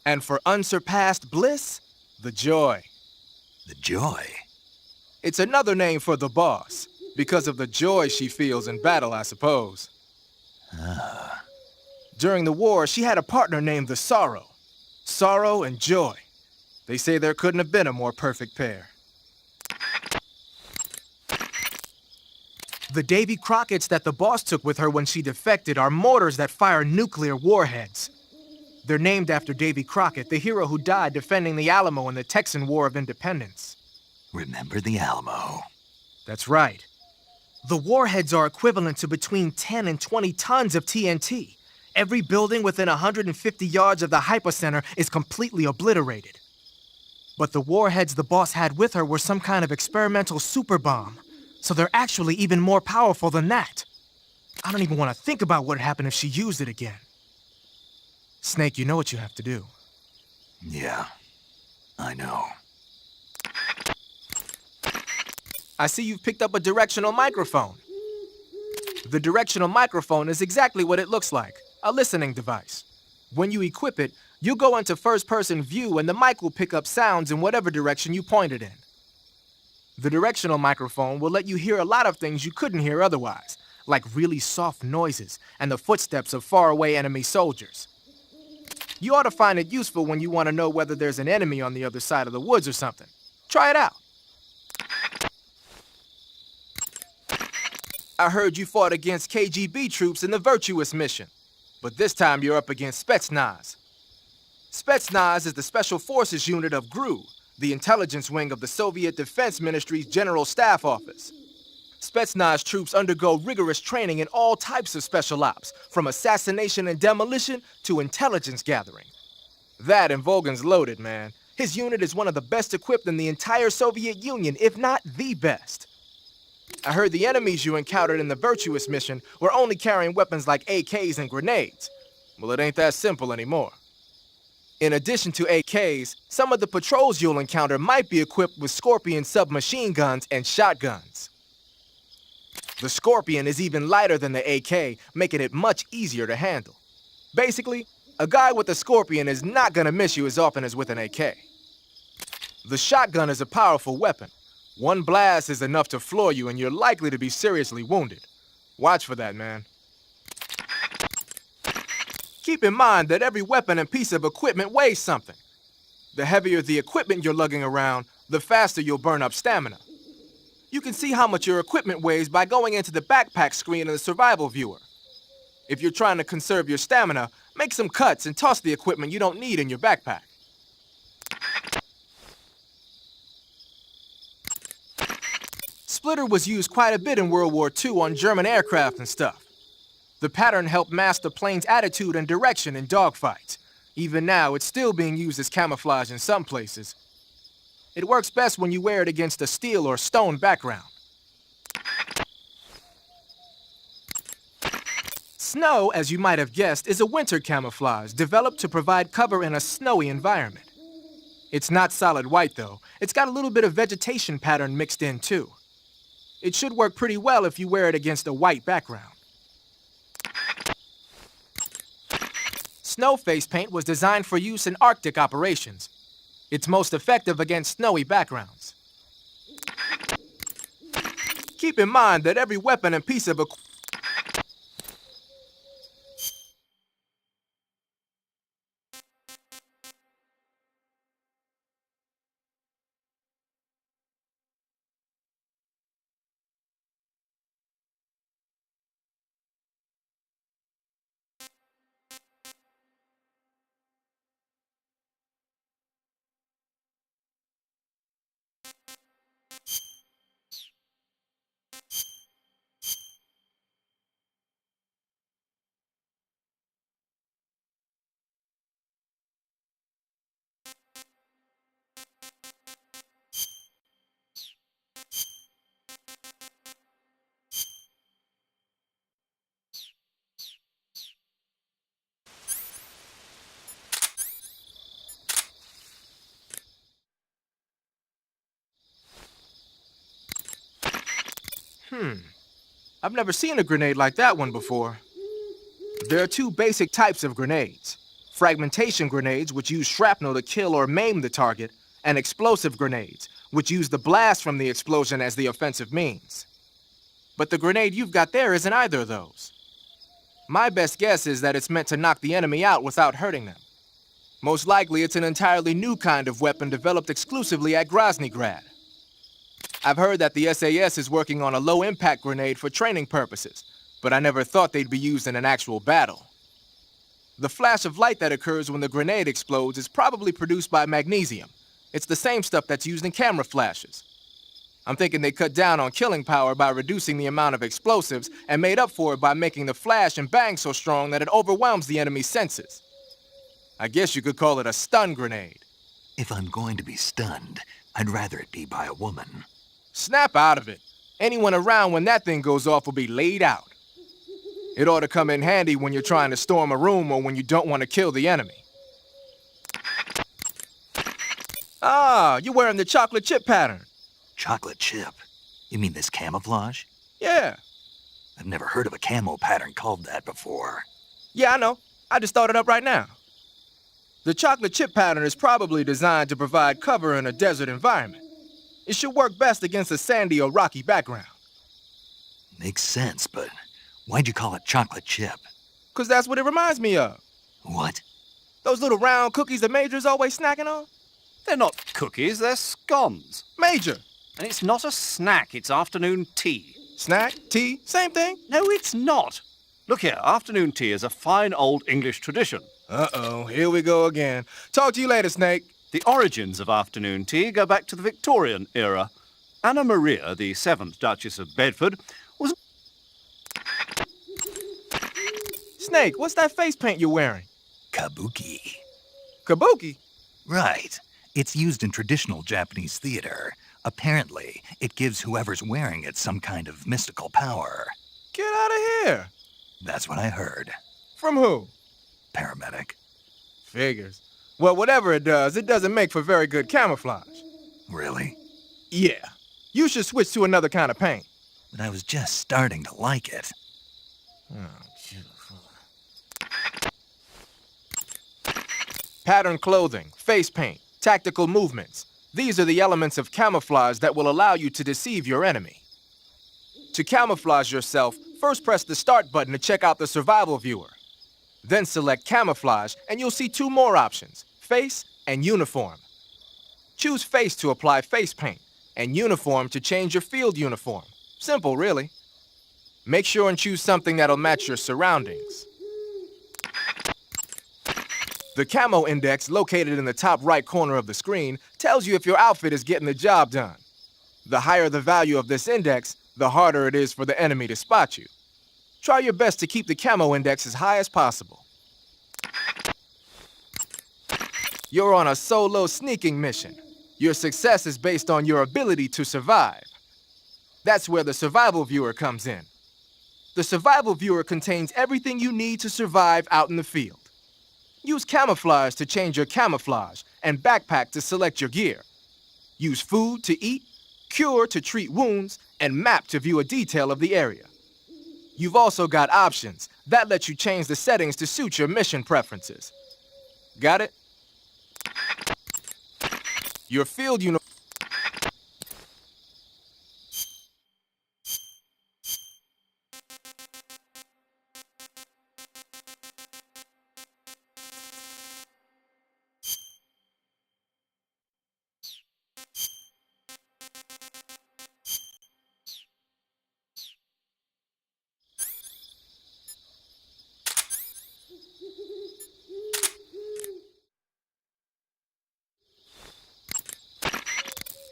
And for unsurpassed bliss, the joy. The joy? It's another name for the boss, because of the joy she feels in battle, I suppose. Ah. During the war, she had a partner named the Sorrow. Sorrow and joy. They say there couldn't have been a more perfect pair. The Davy Crockett's that the boss took with her when she defected are mortars that fire nuclear warheads. They're named after Davy Crockett, the hero who died defending the Alamo in the Texan War of Independence. Remember the Alamo. That's right. The warheads are equivalent to between 10 and 20 tons of TNT. Every building within 150 yards of the hypocenter is completely obliterated. But the warheads the boss had with her were some kind of experimental super bomb, so they're actually even more powerful than that. I don't even want to think about what would happen if she used it again. Snake, you know what you have to do. Yeah, I know. I see you've picked up a directional microphone. The directional microphone is exactly what it looks like, a listening device. When you equip it, you go into first-person view and the mic will pick up sounds in whatever direction you point it in. The directional microphone will let you hear a lot of things you couldn't hear otherwise, like really soft noises and the footsteps of faraway enemy soldiers. You ought to find it useful when you want to know whether there's an enemy on the other side of the woods or something. Try it out. I heard you fought against KGB troops in the Virtuous mission, but this time you're up against Spetsnaz. Spetsnaz is the Special Forces unit of GRU, the intelligence wing of the Soviet Defense Ministry's General Staff Office. Spetsnaz troops undergo rigorous training in all types of special ops, from assassination and demolition to intelligence gathering. That and Volgan's loaded, man. His unit is one of the best equipped in the entire Soviet Union, if not the best. I heard the enemies you encountered in the Virtuous mission were only carrying weapons like AKs and grenades. Well, it ain't that simple anymore. In addition to AKs, some of the patrols you'll encounter might be equipped with Scorpion submachine guns and shotguns. The Scorpion is even lighter than the AK, making it much easier to handle. Basically, a guy with a Scorpion is not gonna miss you as often as with an AK. The shotgun is a powerful weapon. One blast is enough to floor you and you're likely to be seriously wounded. Watch for that, man. Keep in mind that every weapon and piece of equipment weighs something. The heavier the equipment you're lugging around, the faster you'll burn up stamina. You can see how much your equipment weighs by going into the backpack screen in the survival viewer. If you're trying to conserve your stamina, make some cuts and toss the equipment you don't need in your backpack. splitter was used quite a bit in World War II on German aircraft and stuff. The pattern helped mask the plane's attitude and direction in dogfights. Even now, it's still being used as camouflage in some places. It works best when you wear it against a steel or stone background. Snow, as you might have guessed, is a winter camouflage developed to provide cover in a snowy environment. It's not solid white, though. It's got a little bit of vegetation pattern mixed in, too. It should work pretty well if you wear it against a white background. Snow face paint was designed for use in Arctic operations. It's most effective against snowy backgrounds. Keep in mind that every weapon and piece of equipment I've never seen a grenade like that one before. There are two basic types of grenades. Fragmentation grenades, which use shrapnel to kill or maim the target, and explosive grenades, which use the blast from the explosion as the offensive means. But the grenade you've got there isn't either of those. My best guess is that it's meant to knock the enemy out without hurting them. Most likely, it's an entirely new kind of weapon developed exclusively at Groznygrad. I've heard that the SAS is working on a low-impact grenade for training purposes, but I never thought they'd be used in an actual battle. The flash of light that occurs when the grenade explodes is probably produced by magnesium. It's the same stuff that's used in camera flashes. I'm thinking they cut down on killing power by reducing the amount of explosives and made up for it by making the flash and bang so strong that it overwhelms the enemy's senses. I guess you could call it a stun grenade. If I'm going to be stunned, I'd rather it be by a woman. Snap out of it. Anyone around when that thing goes off will be laid out. It ought to come in handy when you're trying to storm a room or when you don't want to kill the enemy. Ah, you're wearing the chocolate chip pattern. Chocolate chip? You mean this camouflage? Yeah. I've never heard of a camo pattern called that before. Yeah, I know. I just thought it up right now. The chocolate chip pattern is probably designed to provide cover in a desert environment. It should work best against a sandy or rocky background. Makes sense, but why'd you call it chocolate chip? 'Cause that's what it reminds me of. What? Those little round cookies that Major's always snacking on? They're not cookies, they're scones. Major! And it's not a snack, it's afternoon tea. Snack? Tea? Same thing? No, it's not. Look here, afternoon tea is a fine old English tradition. Uh-oh, here we go again. Talk to you later, Snake. The origins of afternoon tea go back to the Victorian era. Anna Maria, the 7th Duchess of Bedford, was... Snake, what's that face paint you're wearing? Kabuki. Kabuki? Right. It's used in traditional Japanese theater. Apparently, it gives whoever's wearing it some kind of mystical power. Get out of here. That's what I heard. From who? Paramedic. Figures. Well, whatever it doesn't make for very good camouflage. Really? Yeah. You should switch to another kind of paint. But I was just starting to like it. Pattern clothing, face paint, tactical movements. These are the elements of camouflage that will allow you to deceive your enemy. To camouflage yourself, first press the start button to check out the survival viewer. Then select camouflage and you'll see two more options, face and uniform. Choose face to apply face paint and uniform to change your field uniform. Simple, really. Make sure and choose something that'll match your surroundings. The camo index, located in the top right corner of the screen, tells you if your outfit is getting the job done. The higher the value of this index, the harder it is for the enemy to spot you. Try your best to keep the camo index as high as possible. You're on a solo sneaking mission. Your success is based on your ability to survive. That's where the survival viewer comes in. The survival viewer contains everything you need to survive out in the field. Use camouflage to change your camouflage and backpack to select your gear. Use food to eat, cure to treat wounds, and map to view a detail of the area. You've also got options that let you change the settings to suit your mission preferences. Got it? Your field uniform.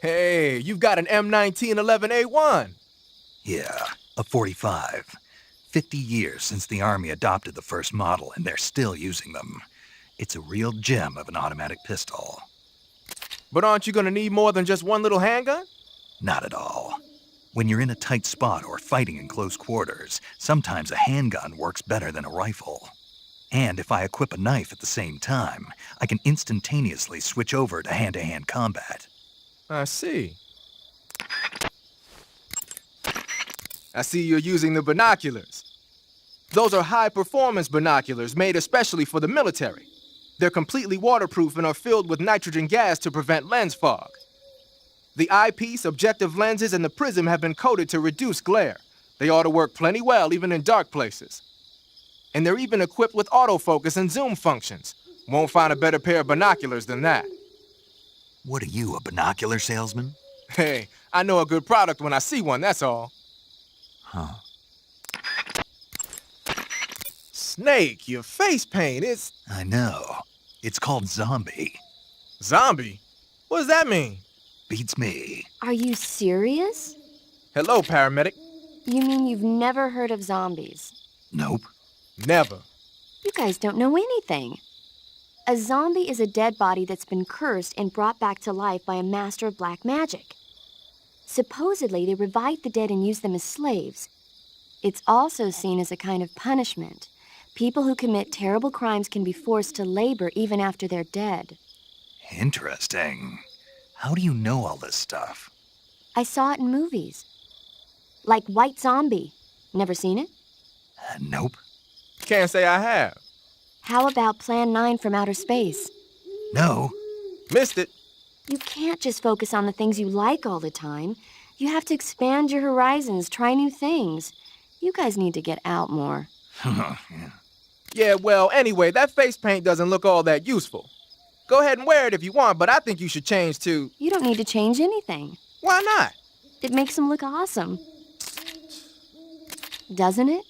Hey, you've got an M1911A1. Yeah, a 45. 50 years since the Army adopted the first model, and they're still using them. It's a real gem of an automatic pistol. But aren't you gonna need more than just one little handgun? Not at all. When you're in a tight spot or fighting in close quarters, sometimes a handgun works better than a rifle. And if I equip a knife at the same time, I can instantaneously switch over to hand-to-hand combat. I see. I see you're using the binoculars. Those are high-performance binoculars made especially for the military. They're completely waterproof and are filled with nitrogen gas to prevent lens fog. The eyepiece, objective lenses, and the prism have been coated to reduce glare. They ought to work plenty well even in dark places. And they're even equipped with autofocus and zoom functions. Won't find a better pair of binoculars than that. What are you, a binocular salesman? Hey, I know a good product when I see one, that's all. Huh. Snake, your face paint, it's... I know. It's called zombie. Zombie? What does that mean? Beats me. Are you serious? Hello, paramedic. You mean you've never heard of zombies? Nope. Never. You guys don't know anything. A zombie is a dead body that's been cursed and brought back to life by a master of black magic. Supposedly, they revive the dead and use them as slaves. It's also seen as a kind of punishment. People who commit terrible crimes can be forced to labor even after they're dead. Interesting. How do you know all this stuff? I saw it in movies. Like White Zombie. Never seen it? Nope. Can't say I have. How about Plan 9 from Outer Space? No. Missed it. You can't just focus on the things you like all the time. You have to expand your horizons, try new things. You guys need to get out more. Yeah. Yeah, well, anyway, that face paint doesn't look all that useful. Go ahead and wear it if you want, but I think you should change to... You don't need to change anything. Why not? It makes them look awesome. Doesn't it?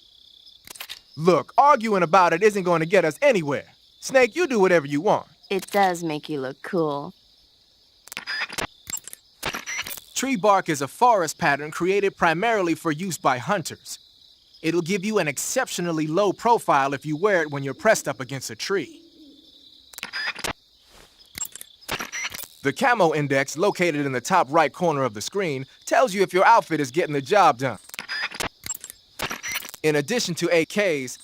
Look, arguing about it isn't going to get us anywhere. Snake, you do whatever you want. It does make you look cool. Tree bark is a forest pattern created primarily for use by hunters. It'll give you an exceptionally low profile if you wear it when you're pressed up against a tree. The camo index, located in the top right corner of the screen, tells you if your outfit is getting the job done. In addition to AKs,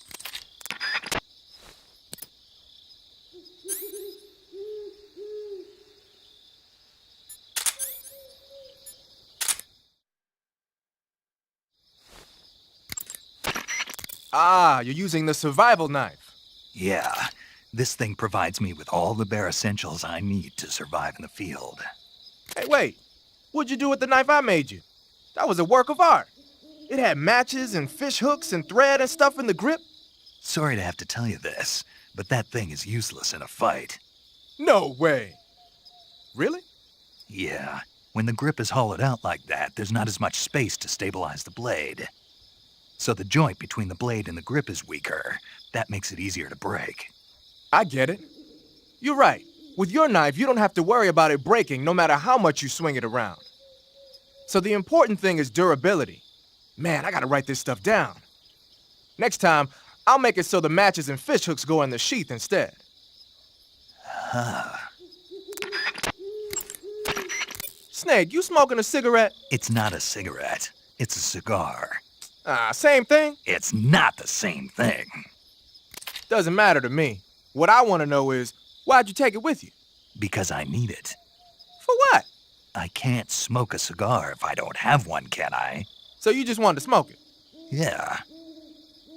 you're using the survival knife. Yeah. This thing provides me with all the bare essentials I need to survive in the field. Hey, wait. What'd you do with the knife I made you? That was a work of art. It had matches and fish hooks and thread and stuff in the grip. Sorry to have to tell you this, but that thing is useless in a fight. No way. Really? Yeah. When the grip is hollowed out like that, there's not as much space to stabilize the blade. So the joint between the blade and the grip is weaker. That makes it easier to break. I get it. You're right. With your knife, you don't have to worry about it breaking no matter how much you swing it around. So the important thing is durability. Man, I gotta write this stuff down. Next time, I'll make it so the matches and fish hooks go in the sheath instead. Snake, you smoking a cigarette? It's not a cigarette. It's a cigar. Same thing? It's not the same thing. Doesn't matter to me. What I want to know is, why'd you take it with you? Because I need it. For what? I can't smoke a cigar if I don't have one, can I? So you just wanted to smoke it? Yeah.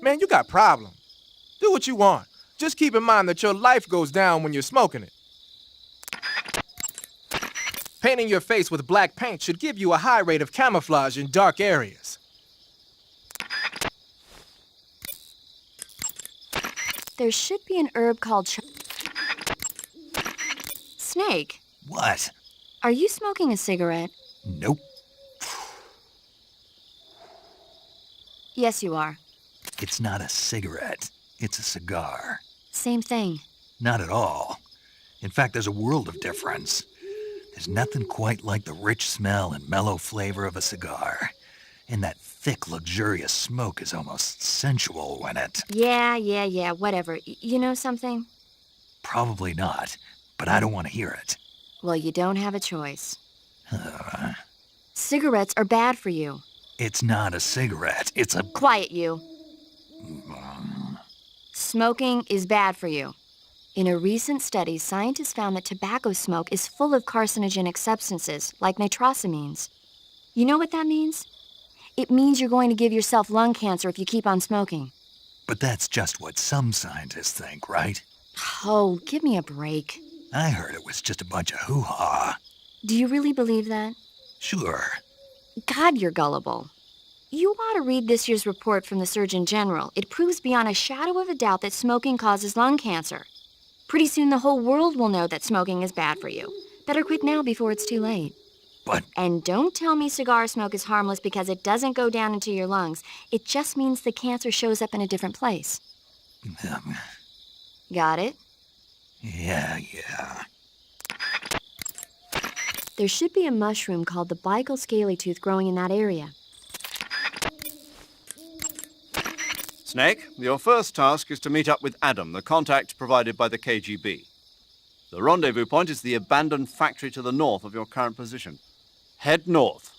Man, you got problems. Do what you want. Just keep in mind that your life goes down when you're smoking it. Painting your face with black paint should give you a high rate of camouflage in dark areas. There should be an herb called Snake, What? are you smoking a cigarette? Nope. Yes, you are. It's not a cigarette. It's a cigar. Same thing. Not at all. In fact, there's a world of difference. There's nothing quite like the rich smell and mellow flavor of a cigar. And that thick, luxurious smoke is almost sensual when it... Yeah, whatever. You know something? Probably not, but I don't want to hear it. Well, you don't have a choice. Cigarettes are bad for you. It's not a cigarette. It's a... Quiet, you. Smoking is bad for you. In a recent study, scientists found that tobacco smoke is full of carcinogenic substances, like nitrosamines. You know what that means? It means you're going to give yourself lung cancer if you keep on smoking. But that's just what some scientists think, right? Oh, give me a break. I heard it was just a bunch of hoo-ha. Do you really believe that? Sure. God, you're gullible. You ought to read this year's report from the Surgeon General. It proves beyond a shadow of a doubt that smoking causes lung cancer. Pretty soon the whole world will know that smoking is bad for you. Better quit now before it's too late. But... And don't tell me cigar smoke is harmless because it doesn't go down into your lungs. It just means the cancer shows up in a different place. Got it? Yeah. There should be a mushroom called the Bical scaly tooth growing in that area. Snake, your first task is to meet up with Adam, the contact provided by the KGB. The rendezvous point is the abandoned factory to the north of your current position. Head north.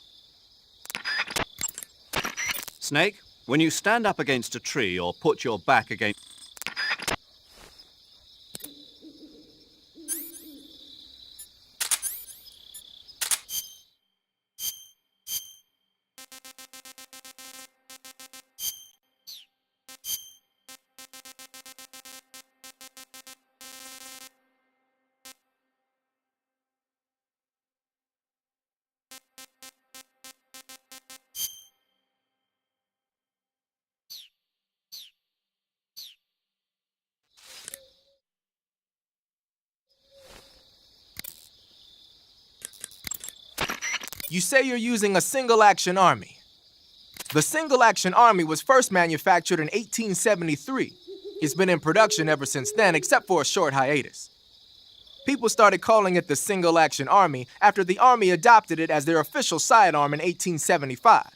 Snake, when you stand up against a tree or put your back against... You say you're using a single-action army. The single-action army was first manufactured in 1873. It's been in production ever since then, except for a short hiatus. People started calling it the single-action army after the army adopted it as their official sidearm in 1875.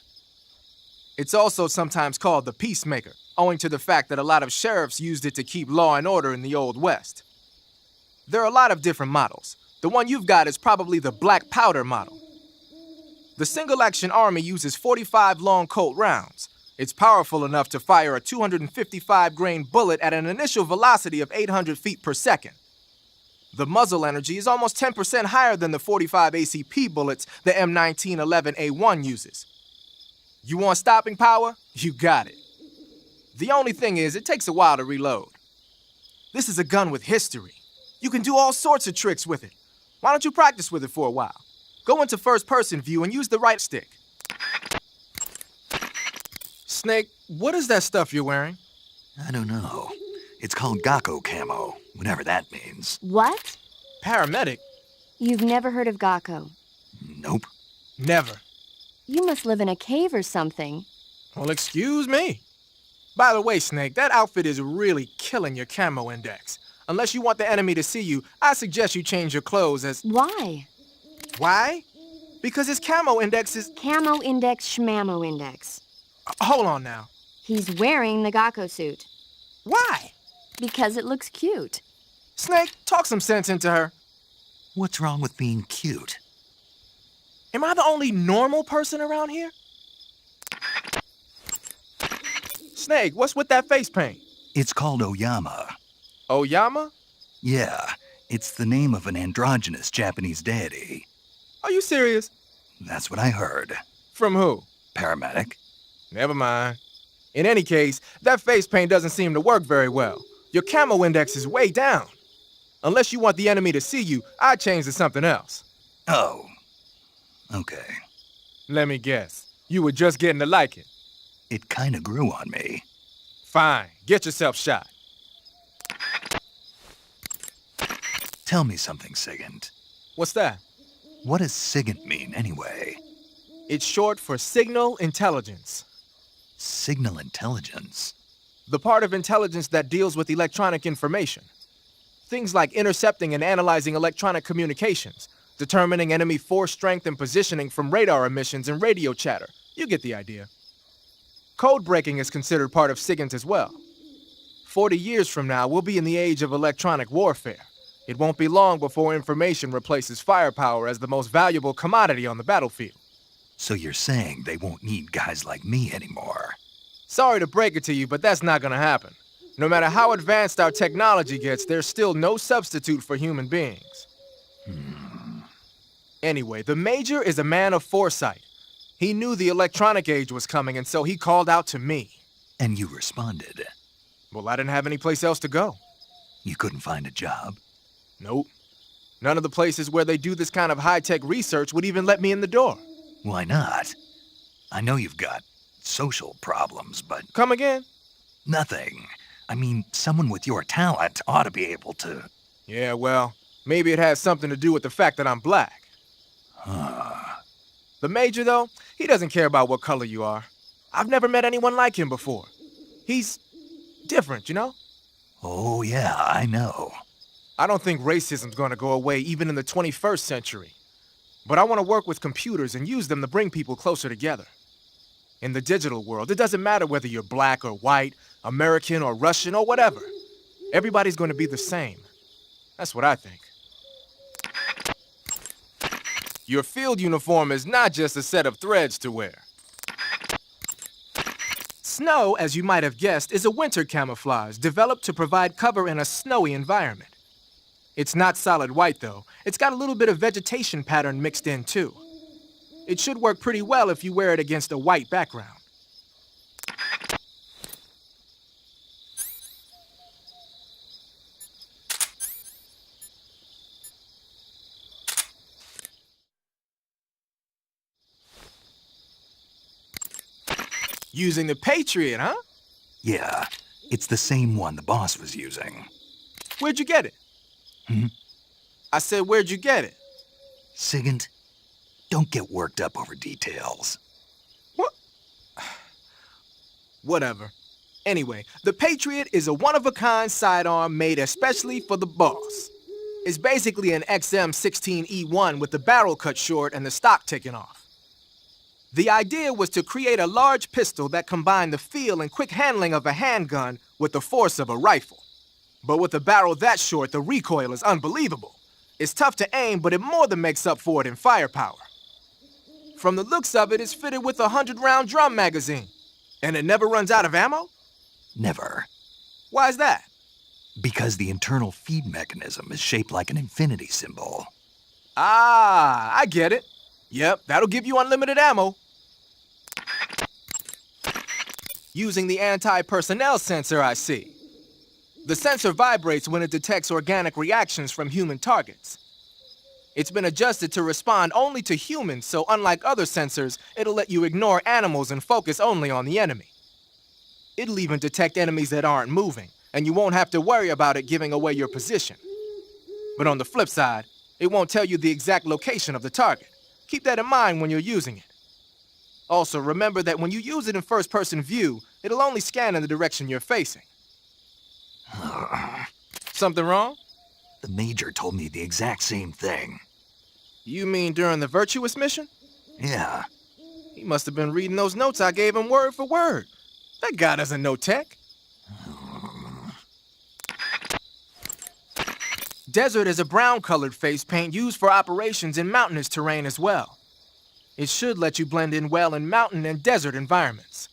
It's also sometimes called the peacemaker, owing to the fact that a lot of sheriffs used it to keep law and order in the Old West. There are a lot of different models. The one you've got is probably the black powder model. The single-action army uses 45 long Colt rounds. It's powerful enough to fire a 255-grain bullet at an initial velocity of 800 feet per second. The muzzle energy is almost 10% higher than the 45 ACP bullets the M1911A1 uses. You want stopping power? You got it. The only thing is, it takes a while to reload. This is a gun with history. You can do all sorts of tricks with it. Why don't you practice with it for a while? Go into first-person view and use the right stick. Snake, what is that stuff you're wearing? I don't know. It's called Gakko camo, whatever that means. What? Paramedic? You've never heard of Gakko? Nope. Never. You must live in a cave or something. Well, excuse me. By the way, Snake, that outfit is really killing your camo index. Unless you want the enemy to see you, I suggest you change your clothes as... Why? Why? Because his camo index is... Camo index, schmammo index. Hold on now. He's wearing the Gakko suit. Why? Because it looks cute. Snake, talk some sense into her. What's wrong with being cute? Am I the only normal person around here? Snake, what's with that face paint? It's called Oyama. Oyama? Yeah, it's the name of an androgynous Japanese deity. Are you serious? That's what I heard. From who? Paramedic? Never mind. In any case, that face paint doesn't seem to work very well. Your camo index is way down. Unless you want the enemy to see you, I'd change to something else. Oh. Okay. Let me guess. You were just getting to like it. It kinda grew on me. Fine. Get yourself shot. Tell me something, SIGINT. What's that? What does SIGINT mean, anyway? It's short for Signal Intelligence. Signal intelligence? The part of intelligence that deals with electronic information. Things like intercepting and analyzing electronic communications, determining enemy force strength and positioning from radar emissions and radio chatter. You get the idea. Code breaking is considered part of SIGINT as well. 40 years from now, we'll be in the age of electronic warfare. It won't be long before information replaces firepower as the most valuable commodity on the battlefield. So you're saying they won't need guys like me anymore? Sorry to break it to you, but that's not gonna happen. No matter how advanced our technology gets, there's still no substitute for human beings. Anyway, the Major is a man of foresight. He knew the electronic age was coming, and so he called out to me. And you responded? Well, I didn't have any place else to go. You couldn't find a job? Nope. None of the places where they do this kind of high-tech research would even let me in the door. Why not? I know you've got social problems, but... Come again? Nothing. I mean, someone with your talent ought to be able to... Yeah, well, maybe it has something to do with the fact that I'm black. The Major, though, he doesn't care about what color you are. I've never met anyone like him before. He's different, you know? Oh, yeah, I know. I don't think racism's gonna go away even in the 21st century. But I want to work with computers and use them to bring people closer together. In the digital world, it doesn't matter whether you're black or white, American or Russian or whatever. Everybody's going to be the same. That's what I think. Your field uniform is not just a set of threads to wear. Snow, as you might have guessed, is a winter camouflage developed to provide cover in a snowy environment. It's not solid white, though. It's got a little bit of vegetation pattern mixed in, too. It should work pretty well if you wear it against a white background. Using the Patriot, huh? Yeah, it's the same one the boss was using. Where'd you get it? I said, where'd you get it? SIGINT, don't get worked up over details. What? Whatever. Anyway, the Patriot is a one-of-a-kind sidearm made especially for the boss. It's basically an XM16E1 with the barrel cut short and the stock taken off. The idea was to create a large pistol that combined the feel and quick handling of a handgun with the force of a rifle. But with a barrel that short, the recoil is unbelievable. It's tough to aim, but it more than makes up for it in firepower. From the looks of it, it's fitted with a 100-round drum magazine. And it never runs out of ammo? Never. Why is that? Because the internal feed mechanism is shaped like an infinity symbol. Ah, I get it. Yep, that'll give you unlimited ammo. Using the anti-personnel sensor, I see. The sensor vibrates when it detects organic reactions from human targets. It's been adjusted to respond only to humans, so unlike other sensors, it'll let you ignore animals and focus only on the enemy. It'll even detect enemies that aren't moving, and you won't have to worry about it giving away your position. But on the flip side, it won't tell you the exact location of the target. Keep that in mind when you're using it. Also, remember that when you use it in first-person view, it'll only scan in the direction you're facing. Something wrong? The Major told me the exact same thing. You mean during the virtuous mission? Yeah. He must have been reading those notes I gave him word for word. That guy doesn't know tech. Desert is a brown-colored face paint used for operations in mountainous terrain as well. It should let you blend in well in mountain and desert environments.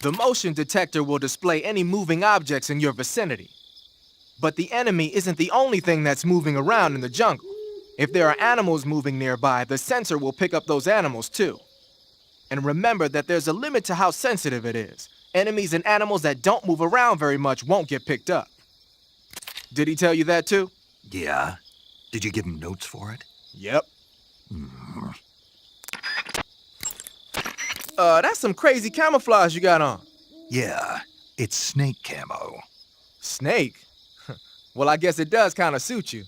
The motion detector will display any moving objects in your vicinity. But the enemy isn't the only thing that's moving around in the jungle. If there are animals moving nearby, the sensor will pick up those animals too. And remember that there's a limit to how sensitive it is. Enemies and animals that don't move around very much won't get picked up. Did he tell you that too? Yeah. Did you give him notes for it? Yep. That's some crazy camouflage you got on. Yeah. It's snake camo. Snake? Well, I guess it does kind of suit you.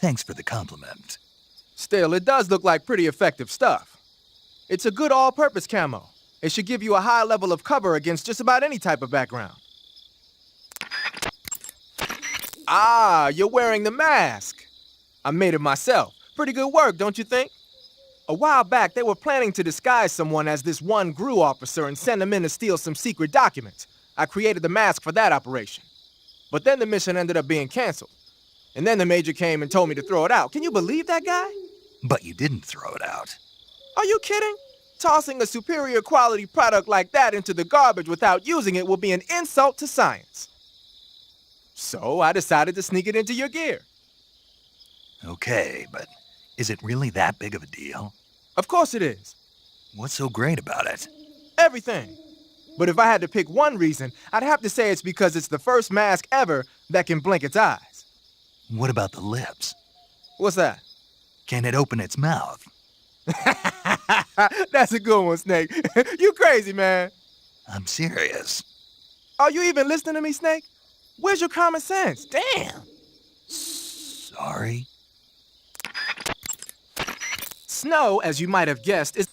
Thanks for the compliment. Still, it does look like pretty effective stuff. It's a good all-purpose camo. It should give you a high level of cover against just about any type of background. Ah, you're wearing the mask. I made it myself. Pretty good work, don't you think? A while back, they were planning to disguise someone as this one GRU officer and send him in to steal some secret documents. I created the mask for that operation. But then the mission ended up being canceled. And then the major came and told me to throw it out. Can you believe that guy? But you didn't throw it out. Are you kidding? Tossing a superior quality product like that into the garbage without using it will be an insult to science. So I decided to sneak it into your gear. Okay, but is it really that big of a deal? Of course it is. What's so great about it? Everything. But if I had to pick one reason, I'd have to say it's because it's the first mask ever that can blink its eyes. What about the lips? What's that? Can it open its mouth? That's a good one, Snake. You crazy, man. I'm serious. Are you even listening to me, Snake? Where's your common sense? Damn. Sorry? Snow, as you might have guessed, is...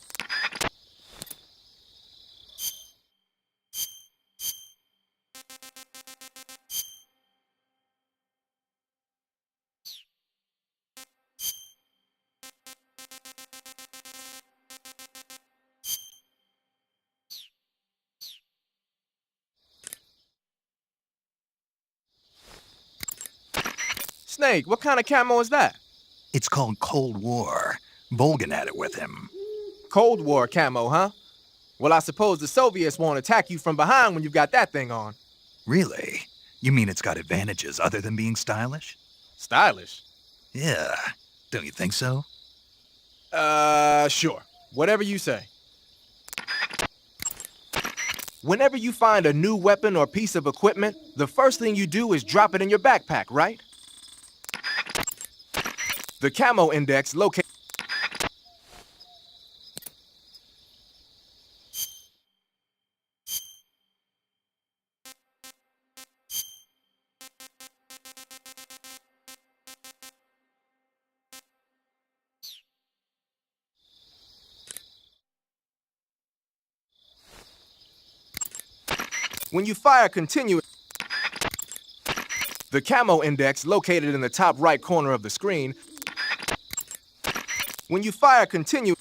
Snake, what kind of camo is that? It's called Cold War. Volgan had it with him. Cold War camo, huh? Well, I suppose the Soviets won't attack you from behind when you've got that thing on. Really? You mean it's got advantages other than being stylish? Stylish? Yeah. Don't you think so? Sure. Whatever you say. Whenever you find a new weapon or piece of equipment, the first thing you do is drop it in your backpack, right? The camo index locates... When you fire continuous... The camo index, located in the top right corner of the screen... When you fire continuous...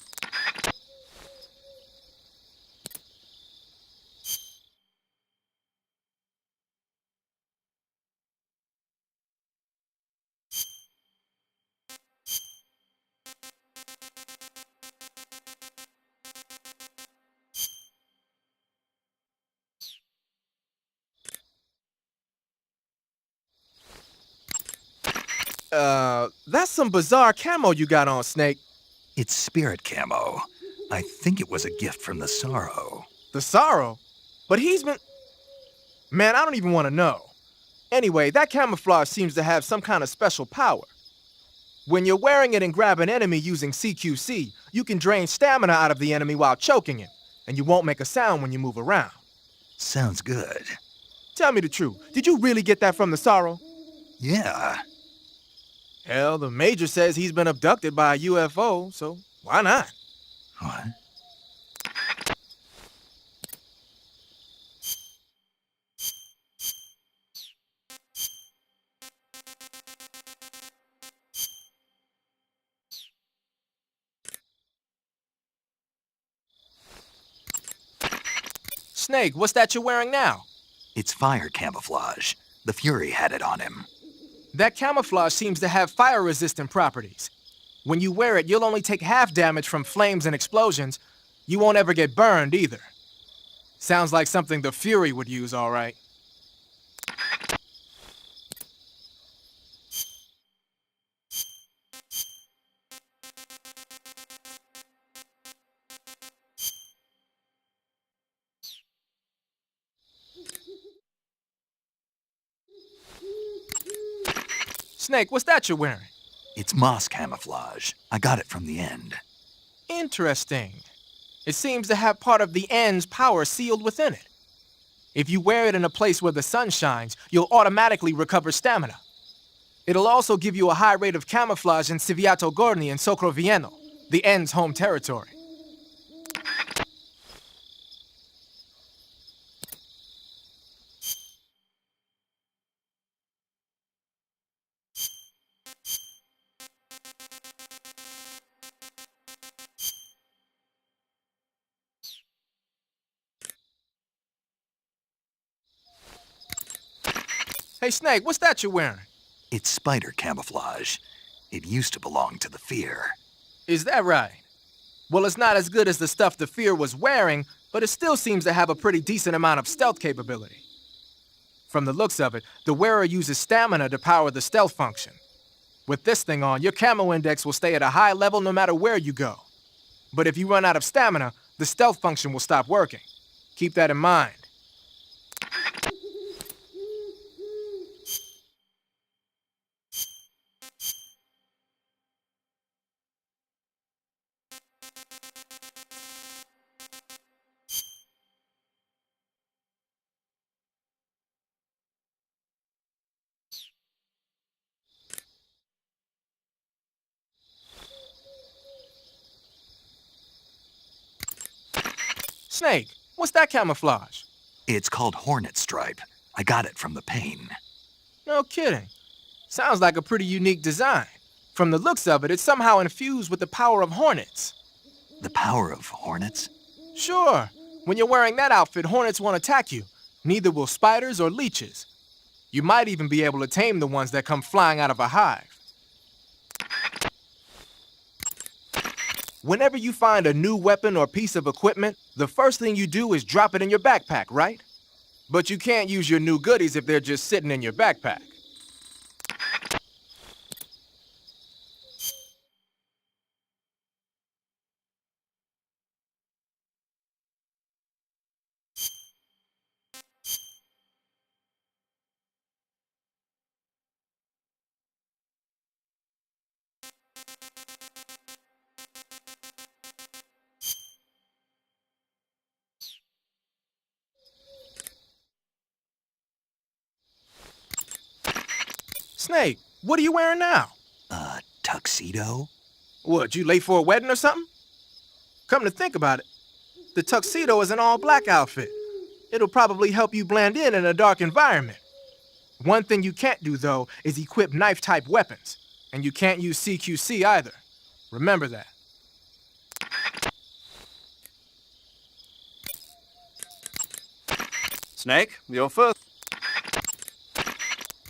That's some bizarre camo you got on, Snake. It's spirit camo. I think it was a gift from the Sorrow. The Sorrow? But he's been... Man, I don't even want to know. Anyway, that camouflage seems to have some kind of special power. When you're wearing it and grab an enemy using CQC, you can drain stamina out of the enemy while choking him, and you won't make a sound when you move around. Sounds good. Tell me the truth, did you really get that from the Sorrow? Yeah. Hell, the Major says he's been abducted by a UFO, so why not? What? Snake, what's that you're wearing now? It's fire camouflage. The Fury had it on him. That camouflage seems to have fire-resistant properties. When you wear it, you'll only take half damage from flames and explosions. You won't ever get burned either. Sounds like something the Fury would use, all right. Snake, what's that you're wearing? It's moss camouflage. I got it from the end. Interesting. It seems to have part of the End's power sealed within it. If you wear it in a place where the sun shines, you'll automatically recover stamina. It'll also give you a high rate of camouflage in Civiato Gorni and Socrovieno, the End's home territory. Hey, Snake, what's that you're wearing? It's spider camouflage. It used to belong to the Fear. Is that right? Well, it's not as good as the stuff the Fear was wearing, but it still seems to have a pretty decent amount of stealth capability. From the looks of it, the wearer uses stamina to power the stealth function. With this thing on, your camo index will stay at a high level no matter where you go. But if you run out of stamina, the stealth function will stop working. Keep that in mind. Snake, what's that camouflage? It's called Hornet Stripe. I got it from the pain. No kidding. Sounds like a pretty unique design. From the looks of it, it's somehow infused with the power of hornets. The power of hornets? Sure. When you're wearing that outfit, hornets won't attack you. Neither will spiders or leeches. You might even be able to tame the ones that come flying out of a hive. Whenever you find a new weapon or piece of equipment, the first thing you do is drop it in your backpack, right? But you can't use your new goodies if they're just sitting in your backpack. Snake, what are you wearing now? Tuxedo? What, you late for a wedding or something? Come to think about it, the tuxedo is an all-black outfit. It'll probably help you blend in a dark environment. One thing you can't do, though, is equip knife-type weapons. And you can't use CQC either. Remember that. Snake, you're first.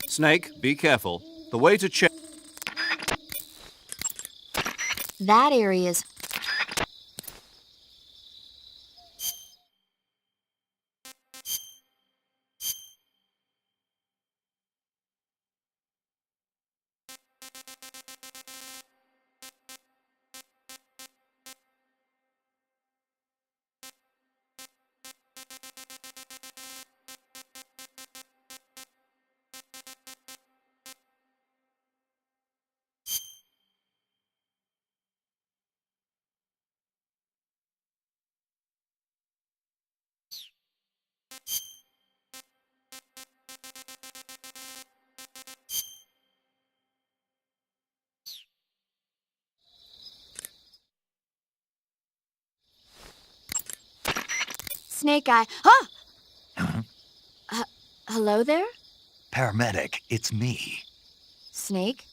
Snake, be careful. The way to check. That area's Snake Eye. Huh? Huh? Hello there? Paramedic, it's me. Snake?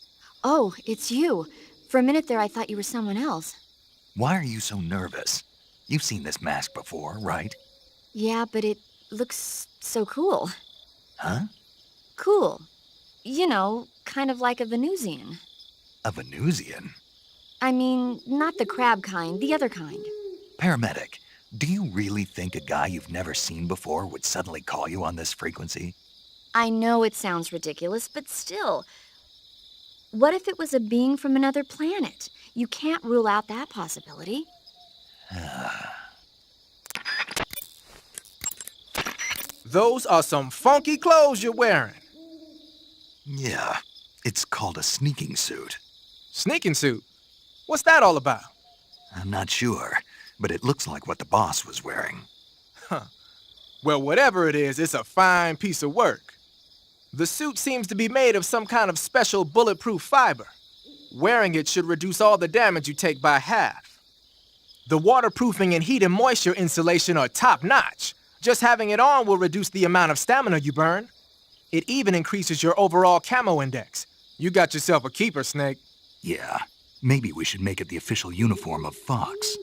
Oh, it's you. For a minute there, I thought you were someone else. Why are you so nervous? You've seen this mask before, right? Yeah, but it looks so cool. Huh? Cool. You know, kind of like a Venusian. A Venusian? I mean, not the crab kind, the other kind. Paramedic, do you really think a guy you've never seen before would suddenly call you on this frequency? I know it sounds ridiculous, but still. What if it was a being from another planet? You can't rule out that possibility. Those are some funky clothes you're wearing. Yeah, it's called a sneaking suit. Sneaking suit? What's that all about? I'm not sure, but it looks like what the boss was wearing. Well, whatever it is, it's a fine piece of work. The suit seems to be made of some kind of special bulletproof fiber. Wearing it should reduce all the damage you take by half. The waterproofing and heat and moisture insulation are top-notch. Just having it on will reduce the amount of stamina you burn. It even increases your overall camo index. You got yourself a keeper, Snake. Yeah, maybe we should make it the official uniform of Fox.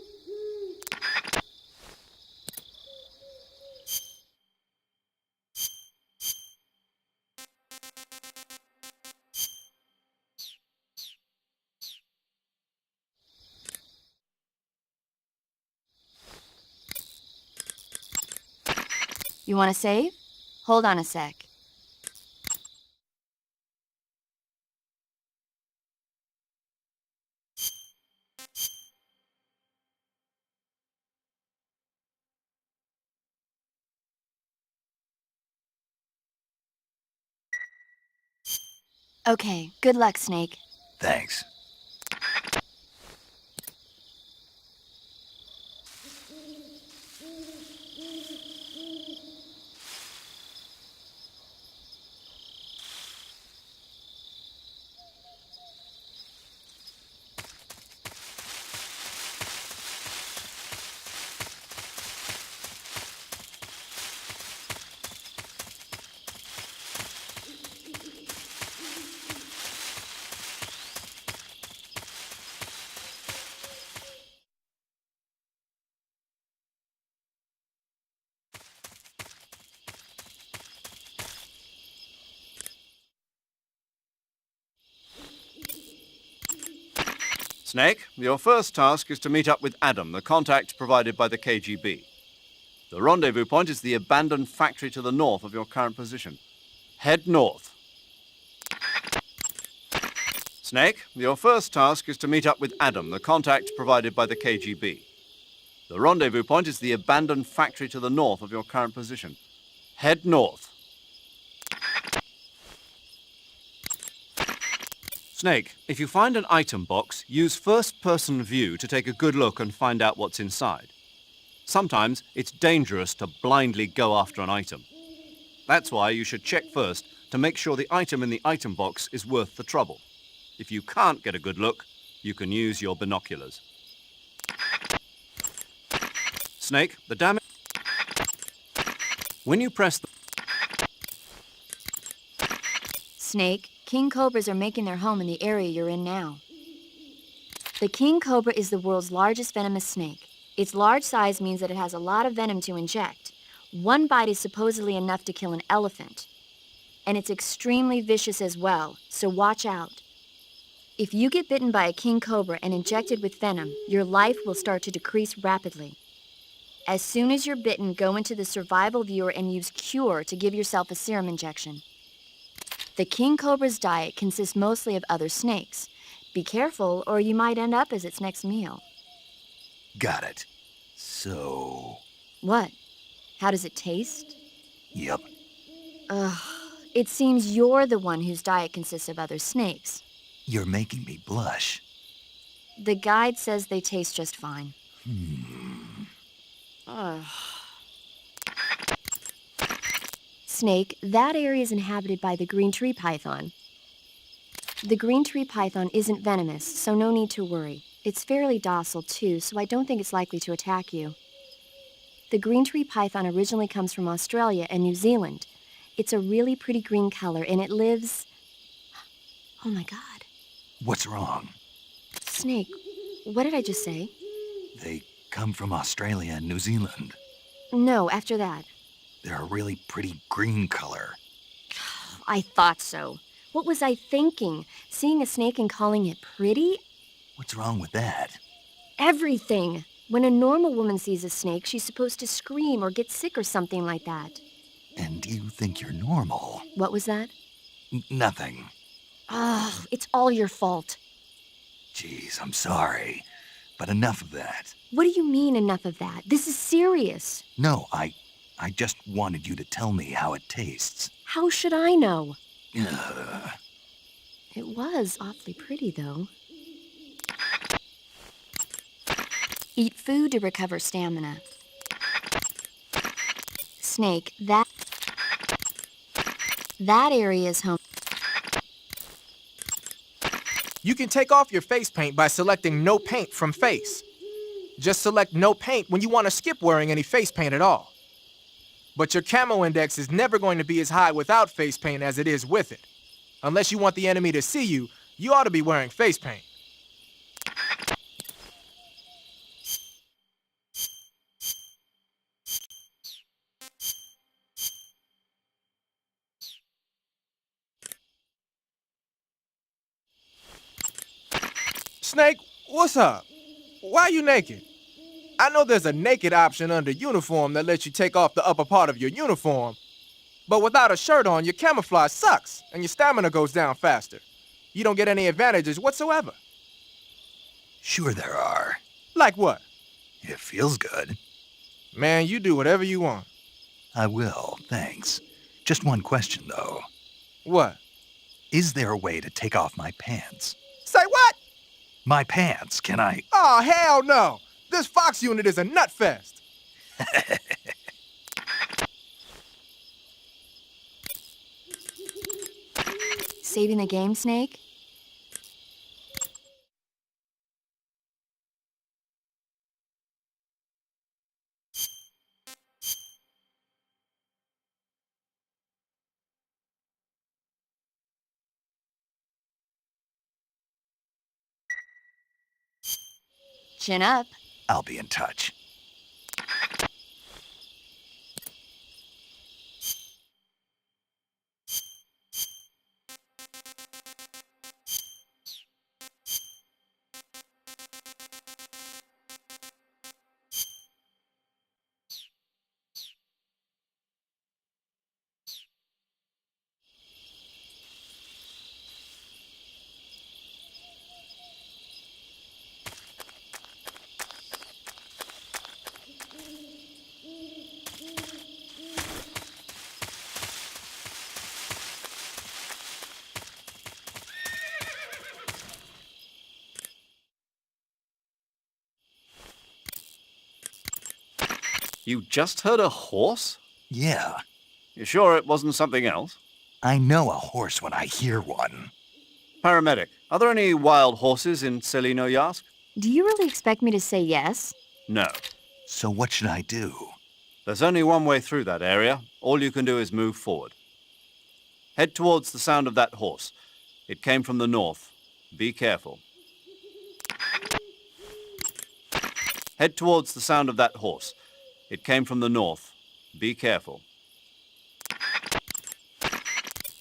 You want to save? Hold on a sec. Okay, good luck, Snake. Thanks. Snake, your first task is to meet up with Adam, the contact provided by the KGB. The rendezvous point is the abandoned factory to the north of your current position. Head north. Snake, your first task is to meet up with Adam, the contact provided by the KGB. The rendezvous point is the abandoned factory to the north of your current position. Head north. Snake, if you find an item box, use first-person view to take a good look and find out what's inside. Sometimes it's dangerous to blindly go after an item. That's why you should check first to make sure the item in the item box is worth the trouble. If you can't get a good look, you can use your binoculars. Snake, the damage... When you press the... Snake, king cobras are making their home in the area you're in now. The king cobra is the world's largest venomous snake. Its large size means that it has a lot of venom to inject. One bite is supposedly enough to kill an elephant. And it's extremely vicious as well, so watch out. If you get bitten by a king cobra and injected with venom, your life will start to decrease rapidly. As soon as you're bitten, go into the survival viewer and use Cure to give yourself a serum injection. The king cobra's diet consists mostly of other snakes. Be careful, or you might end up as its next meal. Got it. So... What? How does it taste? Yep. Ugh. It seems you're the one whose diet consists of other snakes. You're making me blush. The guide says they taste just fine. Ugh. Snake, that area is inhabited by the green tree python. The green tree python isn't venomous, so no need to worry. It's fairly docile, too, so I don't think it's likely to attack you. The green tree python originally comes from Australia and New Zealand. It's a really pretty green color, and it lives... Oh my God. What's wrong? Snake, what did I just say? They come from Australia and New Zealand. No, after that. They're a really pretty green color. I thought so. What was I thinking? Seeing a snake and calling it pretty? What's wrong with that? Everything. When a normal woman sees a snake, she's supposed to scream or get sick or something like that. And you think you're normal? What was that? Nothing. Oh, it's all your fault. Geez, I'm sorry. But enough of that. What do you mean, enough of that? This is serious. No, I just wanted you to tell me how it tastes. How should I know? Ugh. It was awfully pretty, though. Eat food to recover stamina. Snake, that area is home. You can take off your face paint by selecting No Paint from Face. Just select No Paint when you want to skip wearing any face paint at all. But your camo index is never going to be as high without face paint as it is with it. Unless you want the enemy to see you, you ought to be wearing face paint. Snake, what's up? Why are you naked? I know there's a naked option under uniform that lets you take off the upper part of your uniform, but without a shirt on, your camouflage sucks and your stamina goes down faster. You don't get any advantages whatsoever. Sure there are. Like what? It feels good. Man, you do whatever you want. I will, thanks. Just one question, though. What? Is there a way to take off my pants? Say what? My pants, can I? Oh, hell no! This Fox unit is a nut fest! Saving the game, Snake? Chin up. I'll be in touch. You just heard a horse? Yeah, You sure it wasn't something else? I know a horse when I hear one. Paramedic, are there any wild horses in Tselinoyarsk? Do you really expect me to say yes? No. So what should I do? There's only one way through that area. All you can do is move forward. Head towards the sound of that horse. It came from the north. Be careful. Head towards the sound of that horse. It came from the north. Be careful.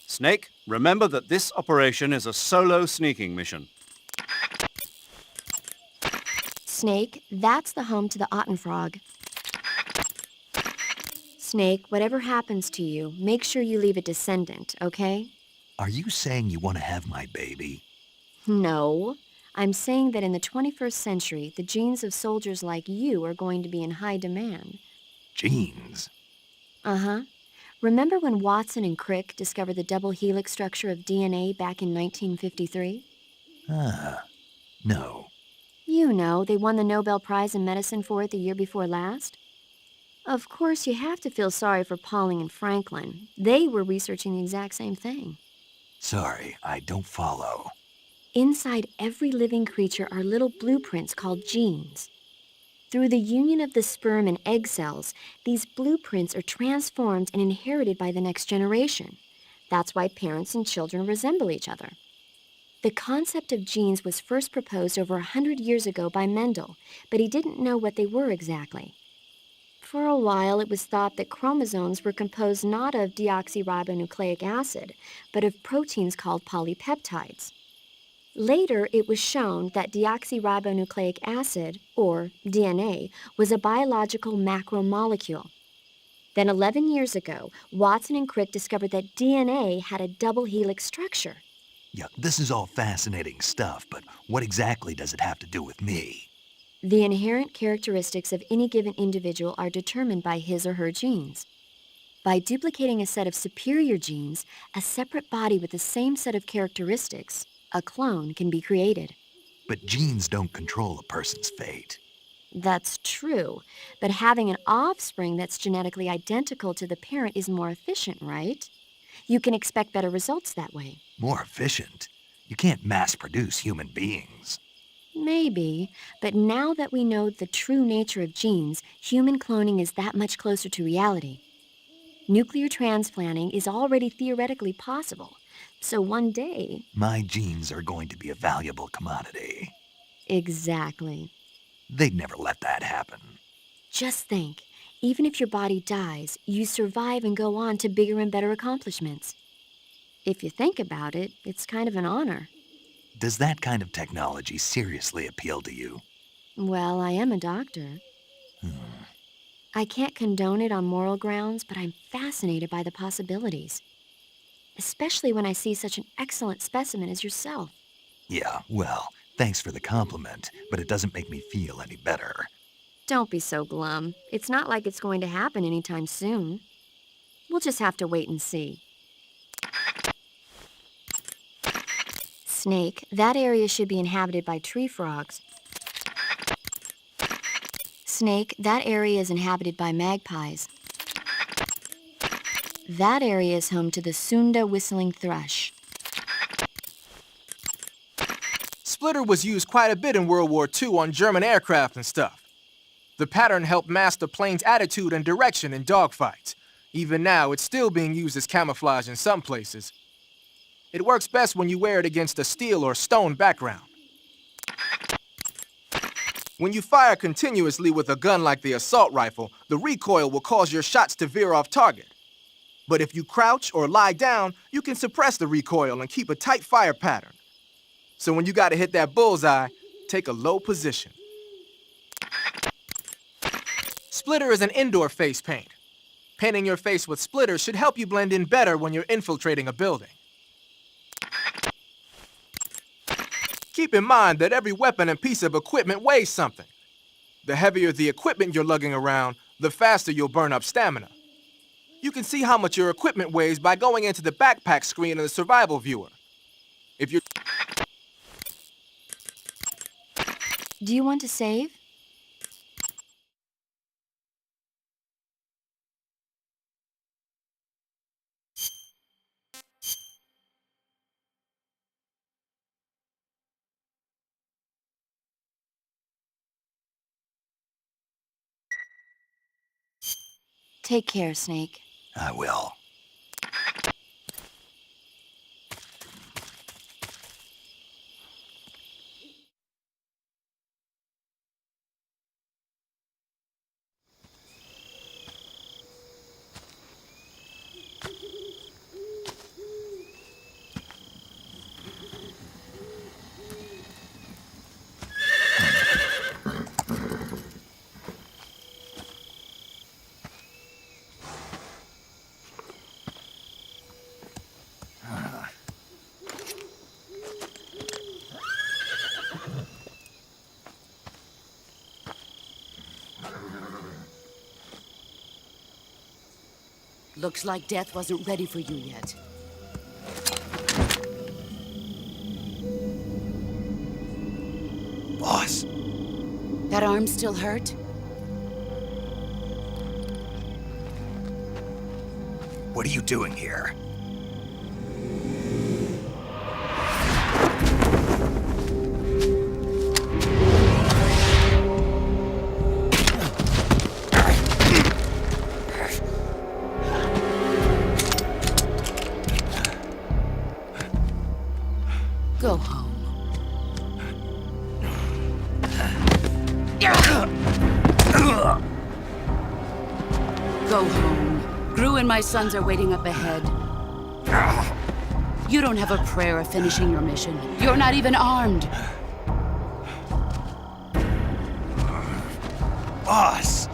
Snake, remember that this operation is a solo sneaking mission. Snake, that's the home to the Ottenfrog. Snake, whatever happens to you, make sure you leave a descendant, okay? Are you saying you want to have my baby? No. I'm saying that in the 21st century, the genes of soldiers like you are going to be in high demand. Genes? Uh-huh. Remember when Watson and Crick discovered the double helix structure of DNA back in 1953? No. You know, they won the Nobel Prize in Medicine for it the year before last. Of course, you have to feel sorry for Pauling and Franklin. They were researching the exact same thing. Sorry, I don't follow. Inside every living creature are little blueprints called genes. Through the union of the sperm and egg cells, these blueprints are transformed and inherited by the next generation. That's why parents and children resemble each other. The concept of genes was first proposed over 100 years ago by Mendel, but he didn't know what they were exactly. For a while, it was thought that chromosomes were composed not of deoxyribonucleic acid, but of proteins called polypeptides. Later, it was shown that deoxyribonucleic acid, or DNA, was a biological macromolecule. Then 11 years ago, Watson and Crick discovered that DNA had a double helix structure. Yeah, this is all fascinating stuff, but what exactly does it have to do with me? The inherent characteristics of any given individual are determined by his or her genes. By duplicating a set of superior genes, a separate body with the same set of characteristics, a clone, can be created. But genes don't control a person's fate. That's true, but having an offspring that's genetically identical to the parent is more efficient, right? You can expect better results that way. More efficient? You can't mass-produce human beings. Maybe, but now that we know the true nature of genes, human cloning is that much closer to reality. Nuclear transplanting is already theoretically possible, so one day... My genes are going to be a valuable commodity. Exactly. They'd never let that happen. Just think, even if your body dies, you survive and go on to bigger and better accomplishments. If you think about it, it's kind of an honor. Does that kind of technology seriously appeal to you? Well, I am a doctor. I can't condone it on moral grounds, but I'm fascinated by the possibilities. Especially when I see such an excellent specimen as yourself. Yeah, well, thanks for the compliment, but it doesn't make me feel any better. Don't be so glum. It's not like it's going to happen anytime soon. We'll just have to wait and see. Snake, that area should be inhabited by tree frogs. Snake, that area is inhabited by magpies. That area is home to the Sunda whistling thrush. Splitter was used quite a bit in World War II on German aircraft and stuff. The pattern helped mask the plane's attitude and direction in dogfights. Even now, it's still being used as camouflage in some places. It works best when you wear it against a steel or stone background. When you fire continuously with a gun like the assault rifle, the recoil will cause your shots to veer off target. But if you crouch or lie down, you can suppress the recoil and keep a tight fire pattern. So when you gotta hit that bullseye, take a low position. Splitter is an indoor face paint. Painting your face with splitter should help you blend in better when you're infiltrating a building. Keep in mind that every weapon and piece of equipment weighs something. The heavier the equipment you're lugging around, the faster you'll burn up stamina. You can see how much your equipment weighs by going into the backpack screen in the survival viewer. If you're... Do you want to save? Take care, Snake. I will. Looks like death wasn't ready for you yet. Boss. That arm still hurt? What are you doing here? Go home. Gru and my sons are waiting up ahead. You don't have a prayer of finishing your mission. You're not even armed. Boss!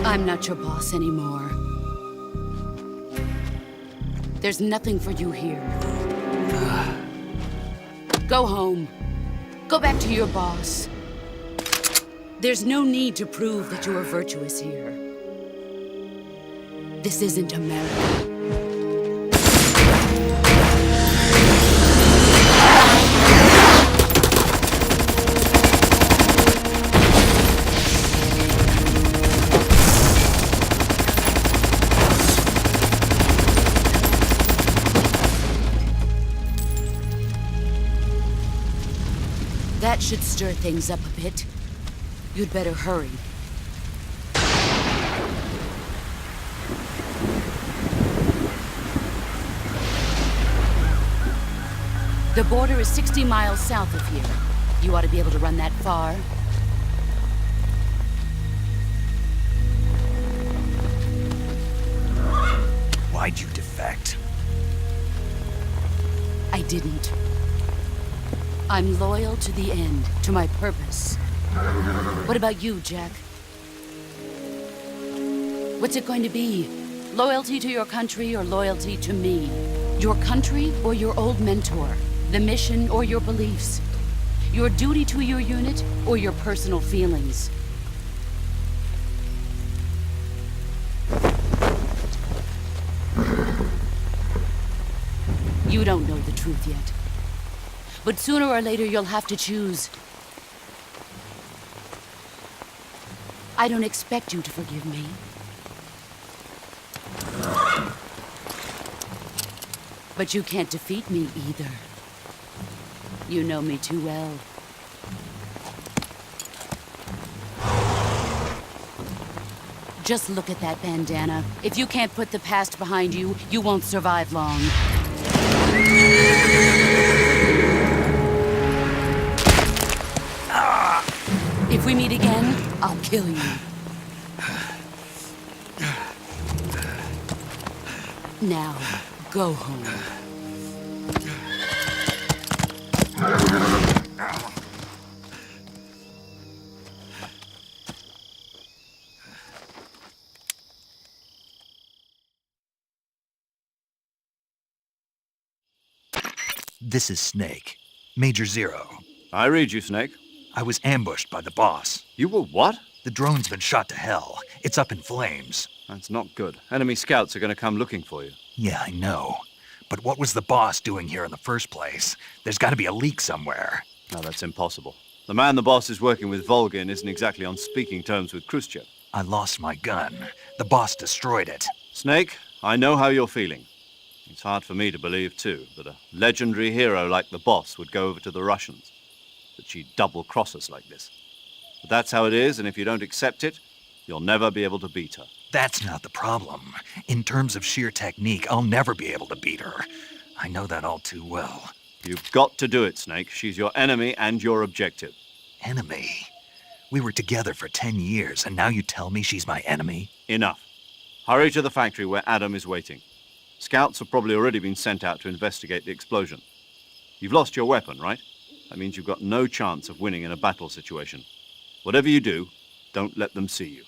I'm not your boss anymore. There's nothing for you here. Go home. Go back to your boss. There's no need to prove that you are virtuous here. This isn't America. That should stir things up a bit. You'd better hurry. The border is 60 miles south of here. You ought to be able to run that far. Why'd you defect? I didn't. I'm loyal to the end, to my purpose. What about you, Jack? What's it going to be? Loyalty to your country or loyalty to me? Your country or your old mentor? The mission or your beliefs? Your duty to your unit or your personal feelings? You don't know the truth yet. But sooner or later, you'll have to choose. I don't expect you to forgive me. But you can't defeat me either. You know me too well. Just look at that bandana. If you can't put the past behind you, you won't survive long. If we meet again, I'll kill you. Now, go home. This is Snake. Major Zero. I read you, Snake. I was ambushed by the boss. You were what? The drone's been shot to hell. It's up in flames. That's not good. Enemy scouts are going to come looking for you. Yeah, I know. But what was the boss doing here in the first place? There's got to be a leak somewhere. No, that's impossible. The man the boss is working with, Volgin, isn't exactly on speaking terms with Khrushchev. I lost my gun. The boss destroyed it. Snake, I know how you're feeling. It's hard for me to believe, too, that a legendary hero like the boss would go over to the Russians. That she'd double-cross us like this. But that's how it is, and if you don't accept it, you'll never be able to beat her. That's not the problem. In terms of sheer technique, I'll never be able to beat her. I know that all too well. You've got to do it, Snake. She's your enemy and your objective. Enemy? We were together for 10 years, and now you tell me she's my enemy? Enough. Hurry to the factory where Adam is waiting. Scouts have probably already been sent out to investigate the explosion. You've lost your weapon, right? That means you've got no chance of winning in a battle situation. Whatever you do, don't let them see you.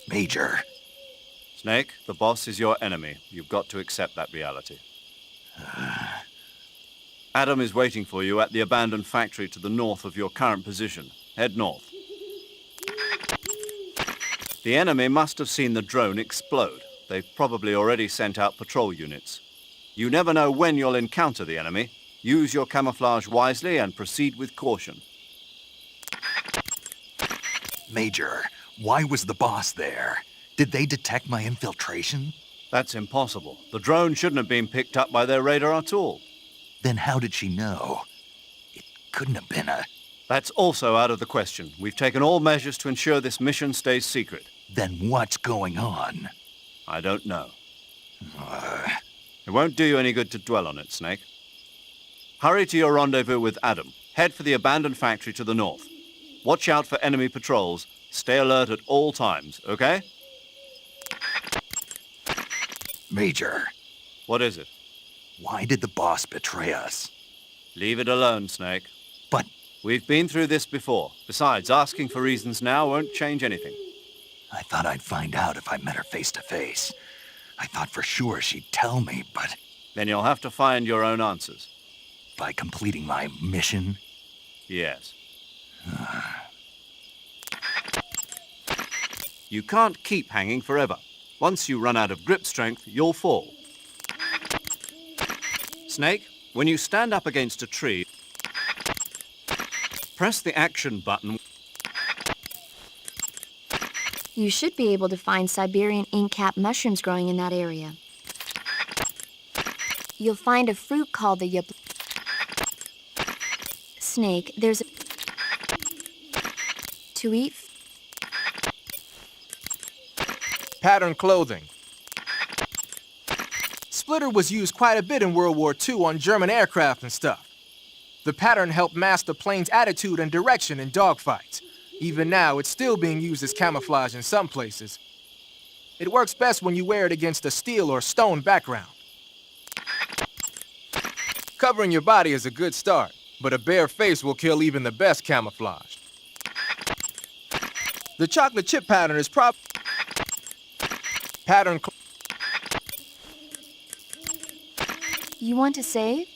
Major. Snake, the boss is your enemy. You've got to accept that reality. Adam is waiting for you at the abandoned factory to the north of your current position. Head north. The enemy must have seen the drone explode. They've probably already sent out patrol units. You never know when you'll encounter the enemy. Use your camouflage wisely and proceed with caution. Major, why was the boss there? Did they detect my infiltration? That's impossible. The drone shouldn't have been picked up by their radar at all. Then how did she know? It couldn't have been a... That's also out of the question. We've taken all measures to ensure this mission stays secret. Then what's going on? I don't know. It won't do you any good to dwell on it, Snake. Hurry to your rendezvous with Adam. Head for the abandoned factory to the north. Watch out for enemy patrols. Stay alert at all times, okay? Major, What is it? why did the boss betray us? Leave it alone, Snake. But We've been through this before. Besides, asking for reasons now won't change anything. I thought I'd find out if I met her face to face. I thought for sure she'd tell me, but Then you'll have to find your own answers. by completing my mission, Yes. You can't keep hanging forever. Once you run out of grip strength, you'll fall. Snake, when you stand up against a tree, press the action button. You should be able to find Siberian ink-cap mushrooms growing in that area. You'll find a fruit called the Snake, there's a... To eat... Pattern clothing. Splitter was used quite a bit in World War II on German aircraft and stuff. The pattern helped mask the plane's attitude and direction in dogfights. Even now, it's still being used as camouflage in some places. It works best when you wear it against a steel or stone background. Covering your body is a good start, but a bare face will kill even the best camouflage. The chocolate chip pattern is pattern. You want to save?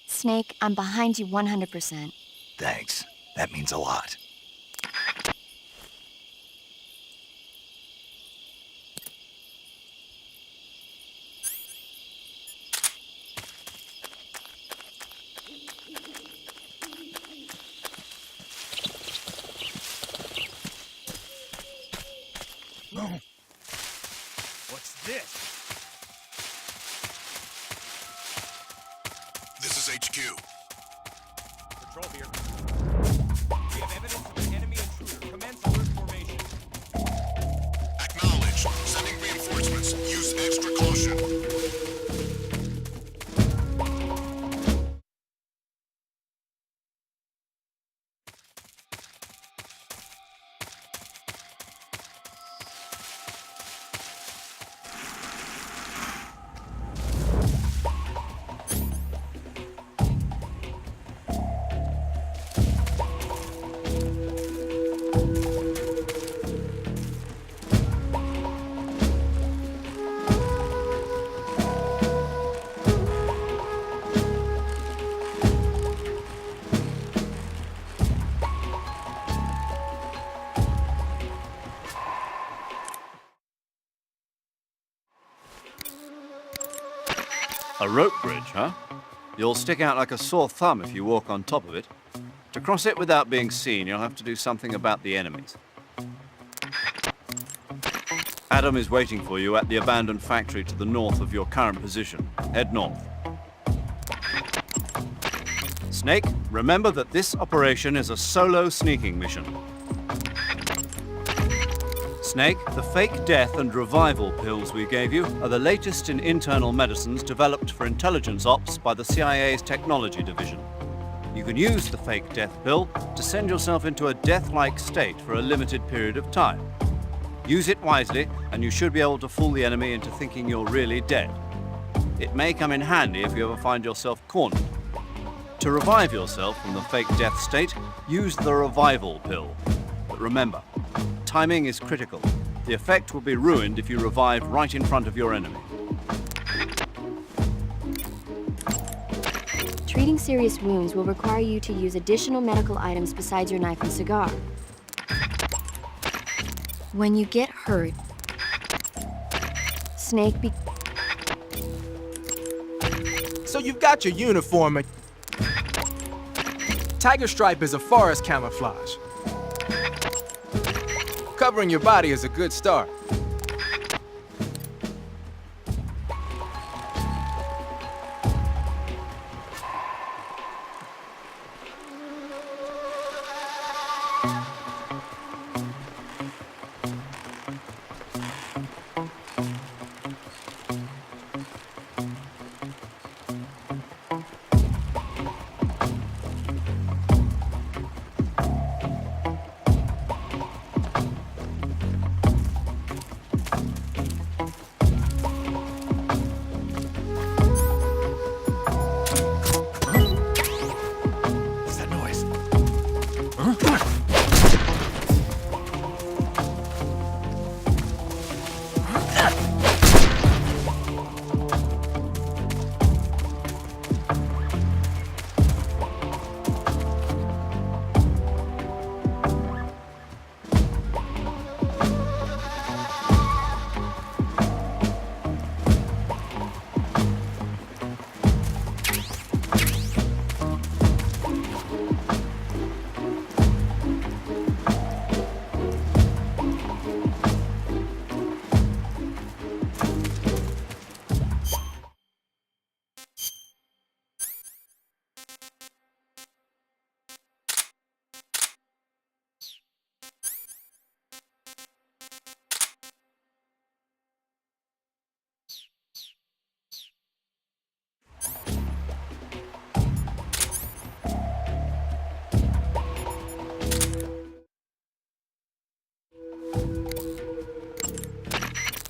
Snake, I'm behind you 100%. thanks. That means a lot. What's this? This is HQ. Patrol here. We have evidence of an enemy intruder. Commence alert formation. Acknowledge. Sending reinforcements. Use extra caution. A rope bridge, huh? You'll stick out like a sore thumb if you walk on top of it. To cross it without being seen, you'll have to do something about the enemies. Adam is waiting for you at the abandoned factory to the north of your current position. Head north. Snake, remember that this operation is a solo sneaking mission. Snake, the fake death and revival pills we gave you are the latest in internal medicines developed for intelligence ops by the CIA's technology division. You can use the fake death pill to send yourself into a death-like state for a limited period of time. Use it wisely, and you should be able to fool the enemy into thinking you're really dead. It may come in handy if you ever find yourself cornered. To revive yourself from the fake death state, use the revival pill. But remember, timing is critical. The effect will be ruined if you revive right in front of your enemy. Treating serious wounds will require you to use additional medical items besides your knife and cigar. When you get hurt, So you've got your uniform and... Tiger stripe is a forest camouflage. Covering your body is a good start.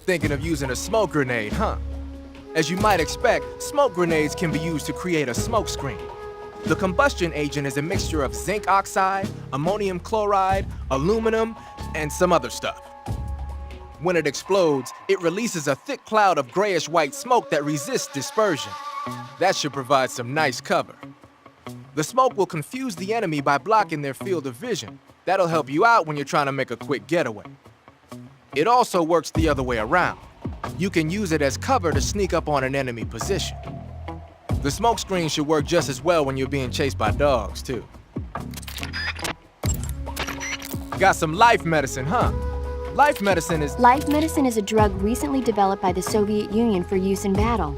Thinking of using a smoke grenade, huh? As you might expect, smoke grenades can be used to create a smoke screen. The combustion agent is a mixture of zinc oxide, ammonium chloride, aluminum, and some other stuff. When it explodes, it releases a thick cloud of grayish-white smoke that resists dispersion. That should provide some nice cover. The smoke will confuse the enemy by blocking their field of vision. That'll help you out when you're trying to make a quick getaway. It also works the other way around. You can use it as cover to sneak up on an enemy position. The smoke screen should work just as well when you're being chased by dogs, too. Got some life medicine, huh? Life medicine is a drug recently developed by the Soviet Union for use in battle.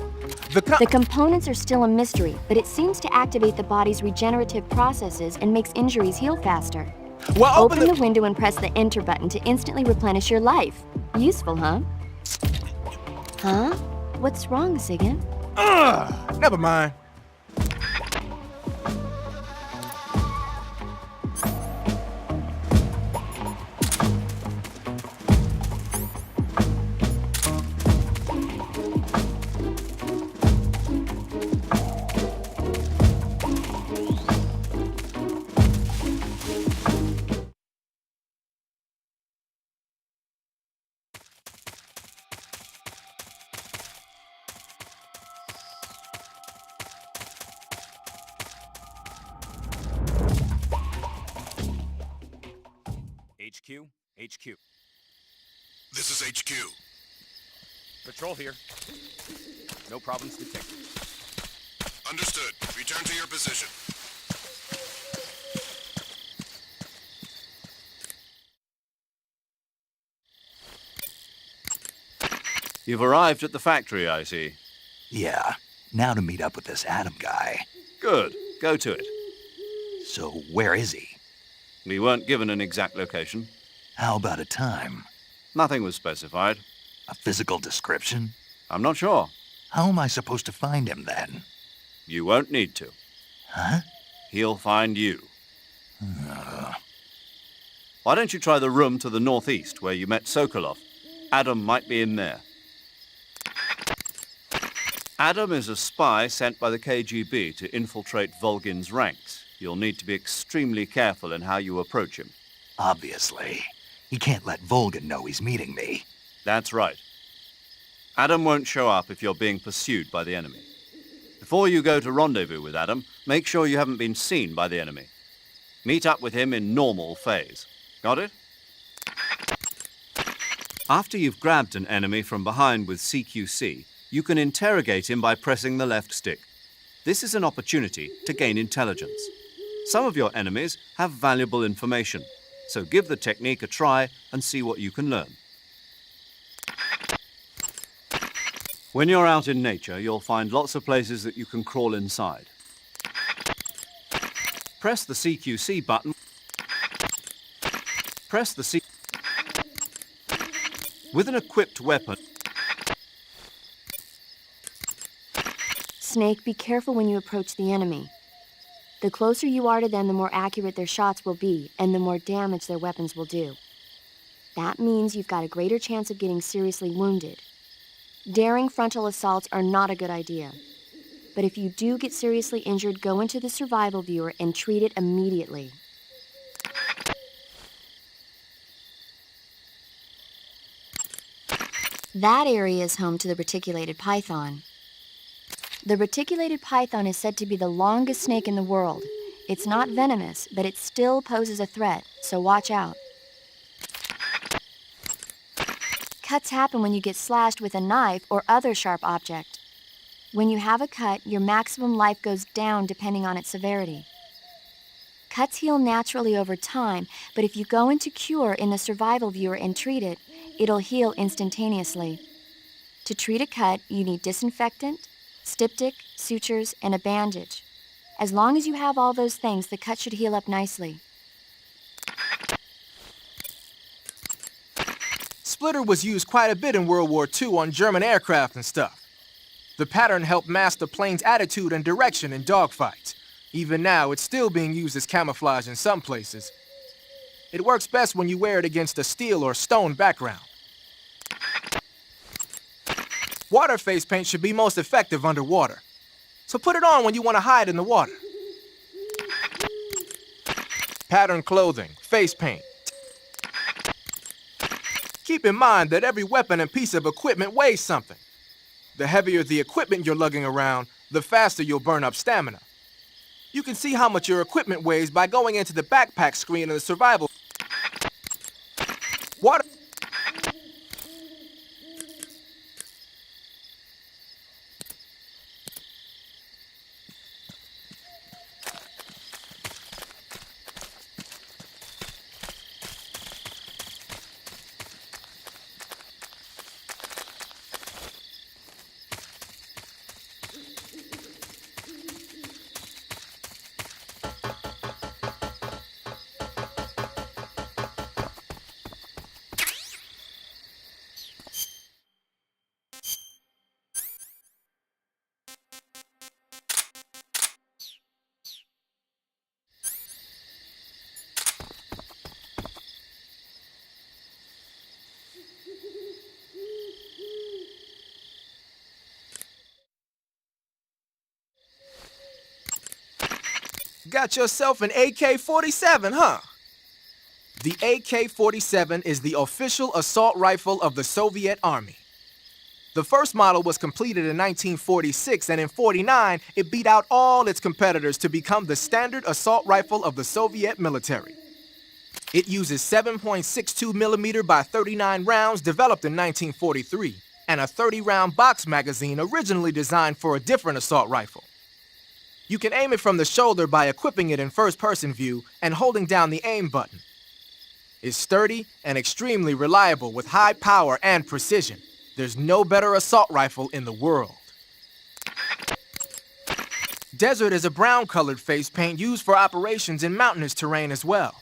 The components are still a mystery, but it seems to activate the body's regenerative processes and makes injuries heal faster. Well, open the window and press the enter button to instantly replenish your life. Useful, huh? Huh? What's wrong, Sigan? Never mind. HQ. This is HQ. Patrol here. No problems detected. Understood. Return to your position. You've arrived at the factory, I see. Yeah, now to meet up with this Adam guy. Good. Go to it. So where is he? We weren't given an exact location. How about a time? Nothing was specified. A physical description? I'm not sure. How am I supposed to find him then? You won't need to. Huh? He'll find you. Why don't you try the room to the northeast where you met Sokolov? Adam might be in there. Adam is a spy sent by the KGB to infiltrate Volgin's ranks. You'll need to be extremely careful in how you approach him. Obviously. He can't let Volgin know he's meeting me. That's right. Adam won't show up if you're being pursued by the enemy. Before you go to rendezvous with Adam, make sure you haven't been seen by the enemy. Meet up with him in normal phase. Got it? After you've grabbed an enemy from behind with CQC, you can interrogate him by pressing the left stick. This is an opportunity to gain intelligence. Some of your enemies have valuable information, so give the technique a try and see what you can learn. When you're out in nature, you'll find lots of places that you can crawl inside. Press the CQC button. Press the C. With an equipped weapon. Snake, be careful when you approach the enemy. The closer you are to them, the more accurate their shots will be, and the more damage their weapons will do. That means you've got a greater chance of getting seriously wounded. Daring frontal assaults are not a good idea. But if you do get seriously injured, go into the survival viewer and treat it immediately. That area is home to the reticulated python. The reticulated python is said to be the longest snake in the world. It's not venomous, but it still poses a threat, so watch out. Cuts happen when you get slashed with a knife or other sharp object. When you have a cut, your maximum life goes down depending on its severity. Cuts heal naturally over time, but if you go into cure in the survival viewer and treat it, it'll heal instantaneously. To treat a cut, you need disinfectant, styptic, sutures, and a bandage. As long as you have all those things, the cut should heal up nicely. Splitter was used quite a bit in World War II on German aircraft and stuff. The pattern helped mask the plane's attitude and direction in dogfights. Even now, it's still being used as camouflage in some places. It works best when you wear it against a steel or stone background. Water face paint should be most effective underwater, so put it on when you want to hide in the water. Pattern clothing, face paint. Keep in mind that every weapon and piece of equipment weighs something. The heavier the equipment you're lugging around, the faster you'll burn up stamina. You can see how much your equipment weighs by going into the backpack screen in the survival. Water. Got yourself an AK-47, huh? The AK-47 is the official assault rifle of the Soviet Army. The first model was completed in 1946, and in 1949, it beat out all its competitors to become the standard assault rifle of the Soviet military. It uses 7.62 millimeter by 39 rounds developed in 1943, and a 30-round box magazine originally designed for a different assault rifle. You can aim it from the shoulder by equipping it in first-person view and holding down the aim button. It's sturdy and extremely reliable with high power and precision. There's no better assault rifle in the world. Desert is a brown-colored face paint used for operations in mountainous terrain as well.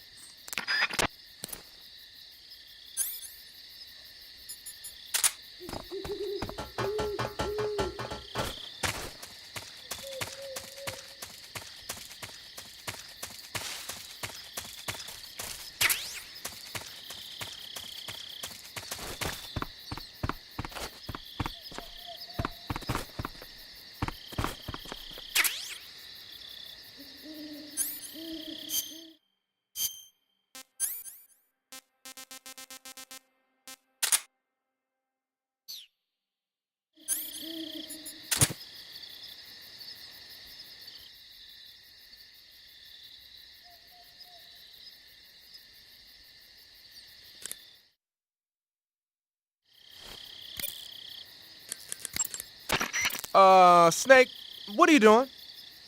Snake, what are you doing?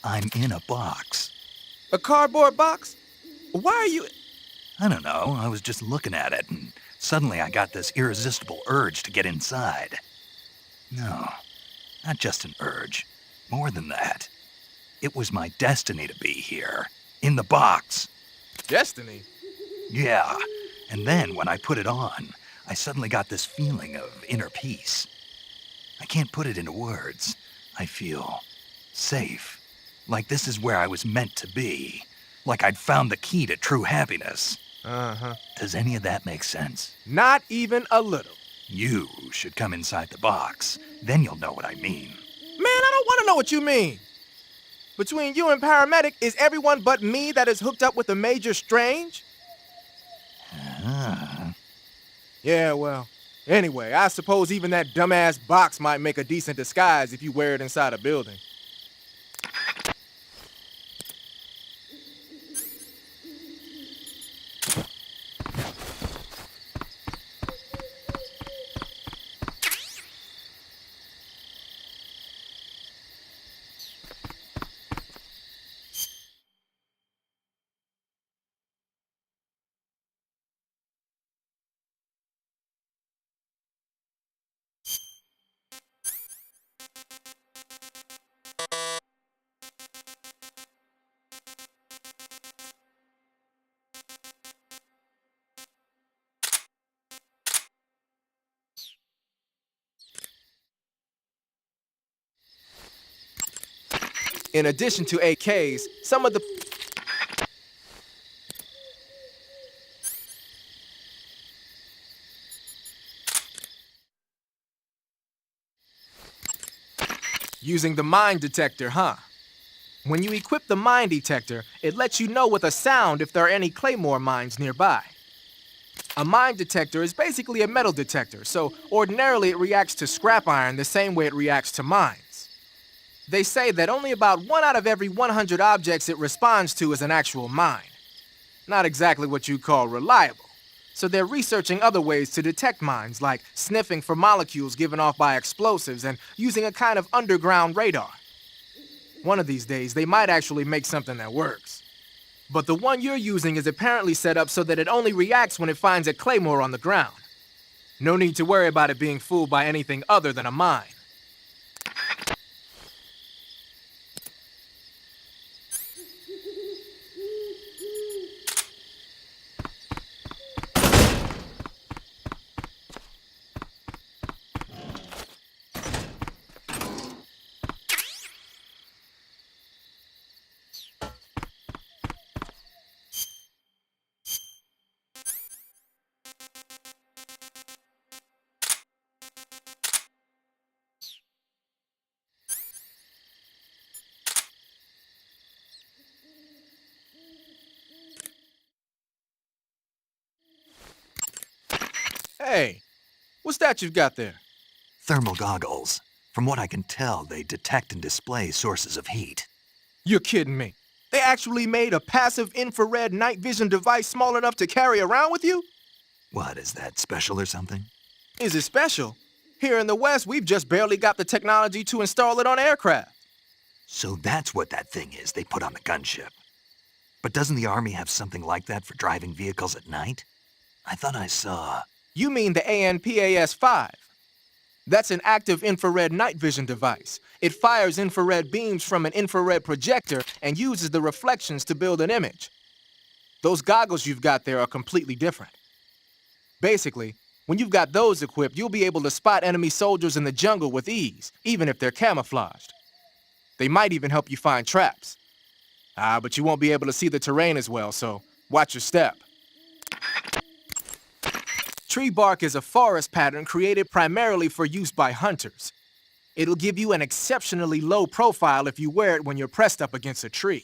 I'm in a box. A cardboard box? Why are you... I don't know, I was just looking at it, and suddenly I got this irresistible urge to get inside. No, not just an urge. More than that. It was my destiny to be here. In the box. Destiny? Yeah, and then when I put it on, I suddenly got this feeling of inner peace. I can't put it into words. I feel safe. Like this is where I was meant to be. Like I'd found the key to true happiness. Uh-huh. Does any of that make sense? Not even a little. You should come inside the box. Then you'll know what I mean. Man, I don't want to know what you mean. Between you and paramedic, is everyone but me that is hooked up with a Major Strange? Yeah, well, anyway, I suppose even that dumbass box might make a decent disguise if you wear it inside a building. In addition to AKs, some of the... Using the mine detector, huh? When you equip the mine detector, it lets you know with a sound if there are any claymore mines nearby. A mine detector is basically a metal detector, so ordinarily it reacts to scrap iron the same way it reacts to mines. They say that only about 1 out of every 100 objects it responds to is an actual mine. Not exactly what you call reliable. So they're researching other ways to detect mines, like sniffing for molecules given off by explosives and using a kind of underground radar. One of these days, they might actually make something that works. But the one you're using is apparently set up so that it only reacts when it finds a claymore on the ground. No need to worry about it being fooled by anything other than a mine. Hey, what's that you've got there? Thermal goggles. From what I can tell, they detect and display sources of heat. You're kidding me. They actually made a passive infrared night vision device small enough to carry around with you? What, is that special or something? Is it special? Here in the West, we've just barely got the technology to install it on aircraft. So that's what that thing is they put on the gunship. But doesn't the Army have something like that for driving vehicles at night? I thought I saw... You mean the ANPAS-5. That's an active infrared night vision device. It fires infrared beams from an infrared projector and uses the reflections to build an image. Those goggles you've got there are completely different. Basically, when you've got those equipped, you'll be able to spot enemy soldiers in the jungle with ease, even if they're camouflaged. They might even help you find traps. But you won't be able to see the terrain as well, so watch your step. Tree bark is a forest pattern created primarily for use by hunters. It'll give you an exceptionally low profile if you wear it when you're pressed up against a tree.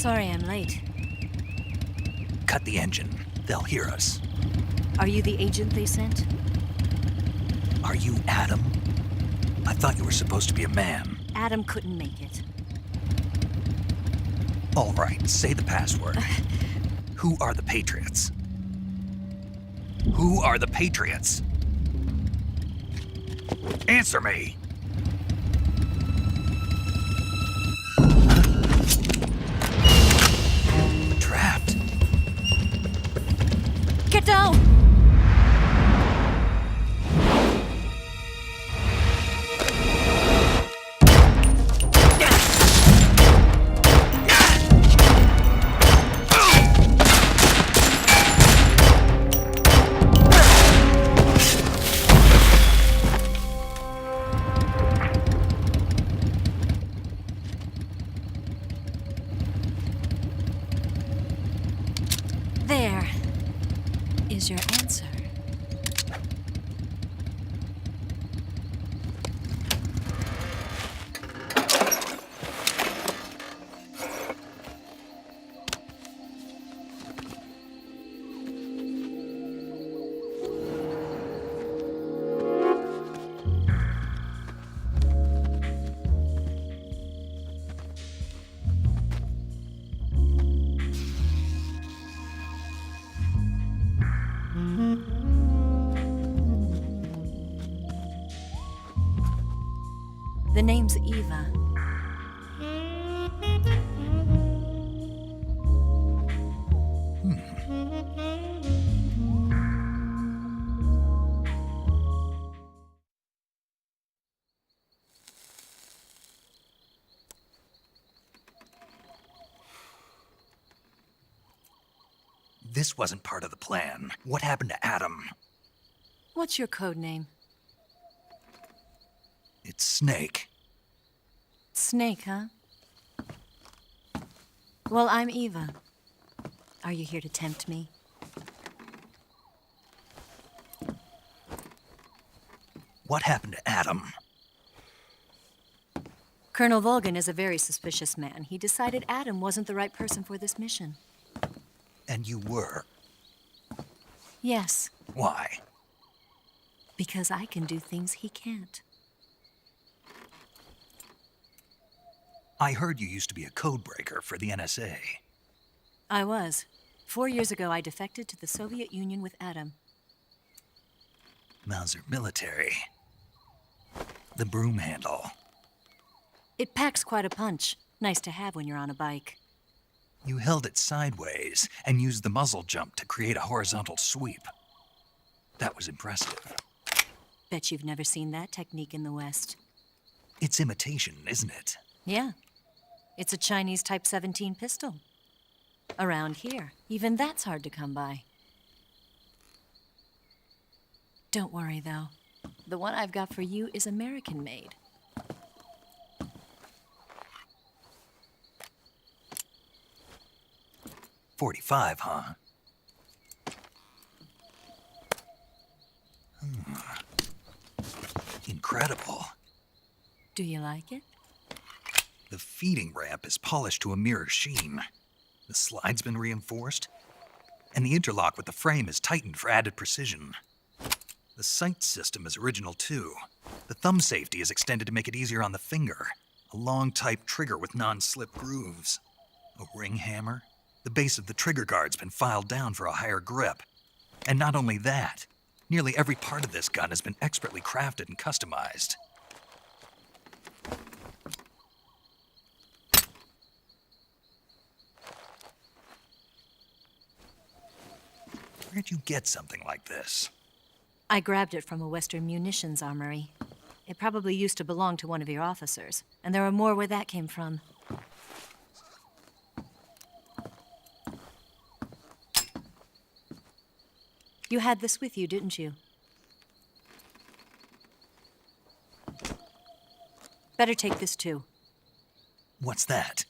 Sorry I'm late. Cut the engine. They'll hear us. Are you the agent they sent? Are you Adam? I thought you were supposed to be a man. Adam couldn't make it. All right, say the password. Who are the Patriots? Who are the Patriots? Answer me! Trapped. Get down! There is your answer. The name's Eva. This wasn't part of the plan. What happened to Adam? What's your code name? It's Snake. Snake, huh? Well, I'm Eva. Are you here to tempt me? What happened to Adam? Colonel Volgan is a very suspicious man. He decided Adam wasn't the right person for this mission. And you were. Yes, Why? because I can do things he can't. I heard you used to be a codebreaker for the NSA. I was. 4 years ago, I defected to the Soviet Union with Adam. Mauser military. The broom handle. It packs quite a punch. Nice to have when you're on a bike. You held it sideways and used the muzzle jump to create a horizontal sweep. That was impressive. Bet you've never seen that technique in the West. It's imitation, isn't it? Yeah. It's a Chinese Type 17 pistol. Around here, even that's hard to come by. Don't worry, though. The one I've got for you is American-made. .45, huh? Incredible. Do you like it? The feeding ramp is polished to a mirror sheen. The slide's been reinforced, and the interlock with the frame is tightened for added precision. The sight system is original too. The thumb safety is extended to make it easier on the finger. A long type trigger with non-slip grooves. A ring hammer. The base of the trigger guard's been filed down for a higher grip. And not only that, nearly every part of this gun has been expertly crafted and customized. Where'd you get something like this? I grabbed it from a Western munitions armory. It probably used to belong to one of your officers, and there are more where that came from. You had this with you, didn't you? Better take this too. What's that?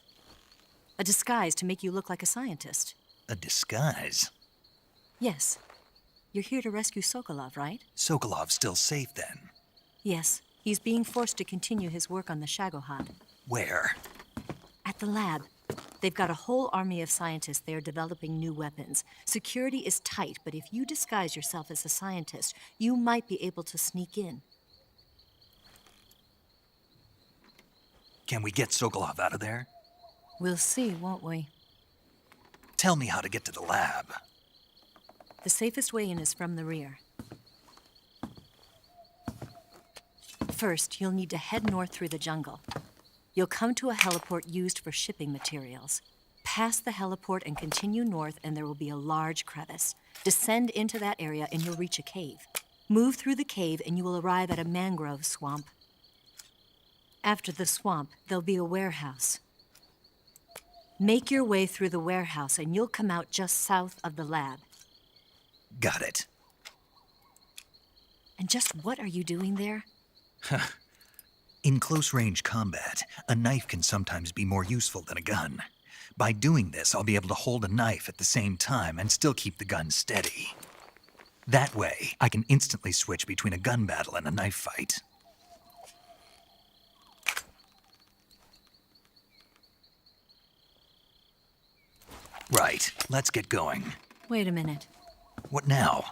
A disguise to make you look like a scientist. A disguise? Yes. You're here to rescue Sokolov, right? Sokolov's still safe then? Yes. He's being forced to continue his work on the Shagohod. Where? At the lab. They've got a whole army of scientists there developing new weapons. Security is tight, but if you disguise yourself as a scientist, you might be able to sneak in. Can we get Sokolov out of there? We'll see, won't we? Tell me how to get to the lab. The safest way in is from the rear. First, you'll need to head north through the jungle. You'll come to a heliport used for shipping materials. Pass the heliport and continue north, and there will be a large crevice. Descend into that area and you'll reach a cave. Move through the cave and you will arrive at a mangrove swamp. After the swamp, there'll be a warehouse. Make your way through the warehouse and you'll come out just south of the lab. Got it. And just what are you doing there? In close-range combat, a knife can sometimes be more useful than a gun. By doing this, I'll be able to hold a knife at the same time and still keep the gun steady. That way, I can instantly switch between a gun battle and a knife fight. Right, let's get going. Wait a minute. What now?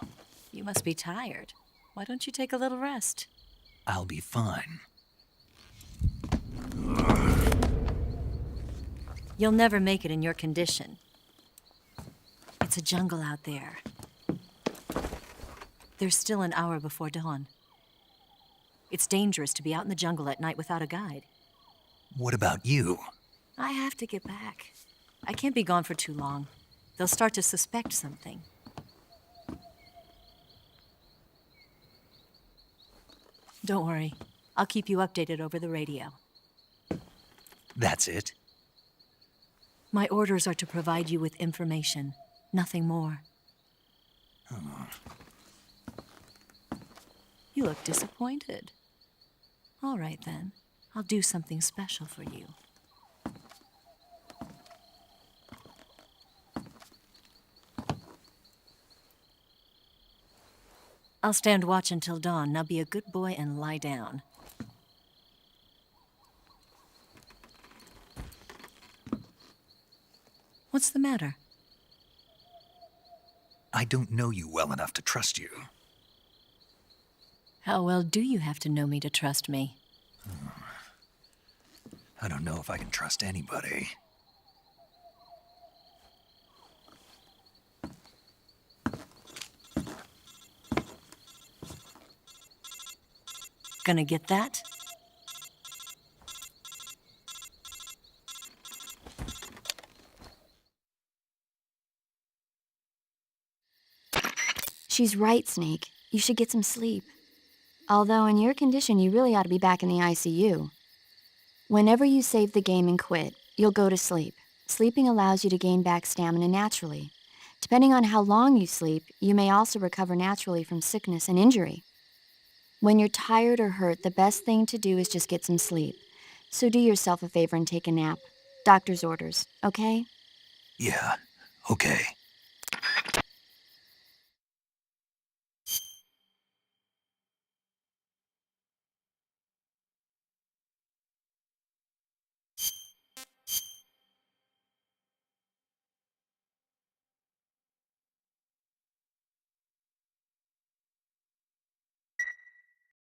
You must be tired. Why don't you take a little rest? I'll be fine. You'll never make it in your condition. It's a jungle out there. There's still an hour before dawn. It's dangerous to be out in the jungle at night without a guide. What about you? I have to get back. I can't be gone for too long. They'll start to suspect something. Don't worry. I'll keep you updated over the radio. That's it? My orders are to provide you with information, nothing more. You look disappointed. All right, then. I'll do something special for you. I'll stand watch until dawn. Now be a good boy and lie down. What's the matter? I don't know you well enough to trust you. How well do you have to know me to trust me? I don't know if I can trust anybody. Gonna get that? She's right, Snake. You should get some sleep. Although in your condition, you really ought to be back in the ICU. Whenever you save the game and quit, you'll go to sleep. Sleeping allows you to gain back stamina naturally. Depending on how long you sleep, you may also recover naturally from sickness and injury. When you're tired or hurt, the best thing to do is just get some sleep. So do yourself a favor and take a nap. Doctor's orders, okay? Yeah, okay.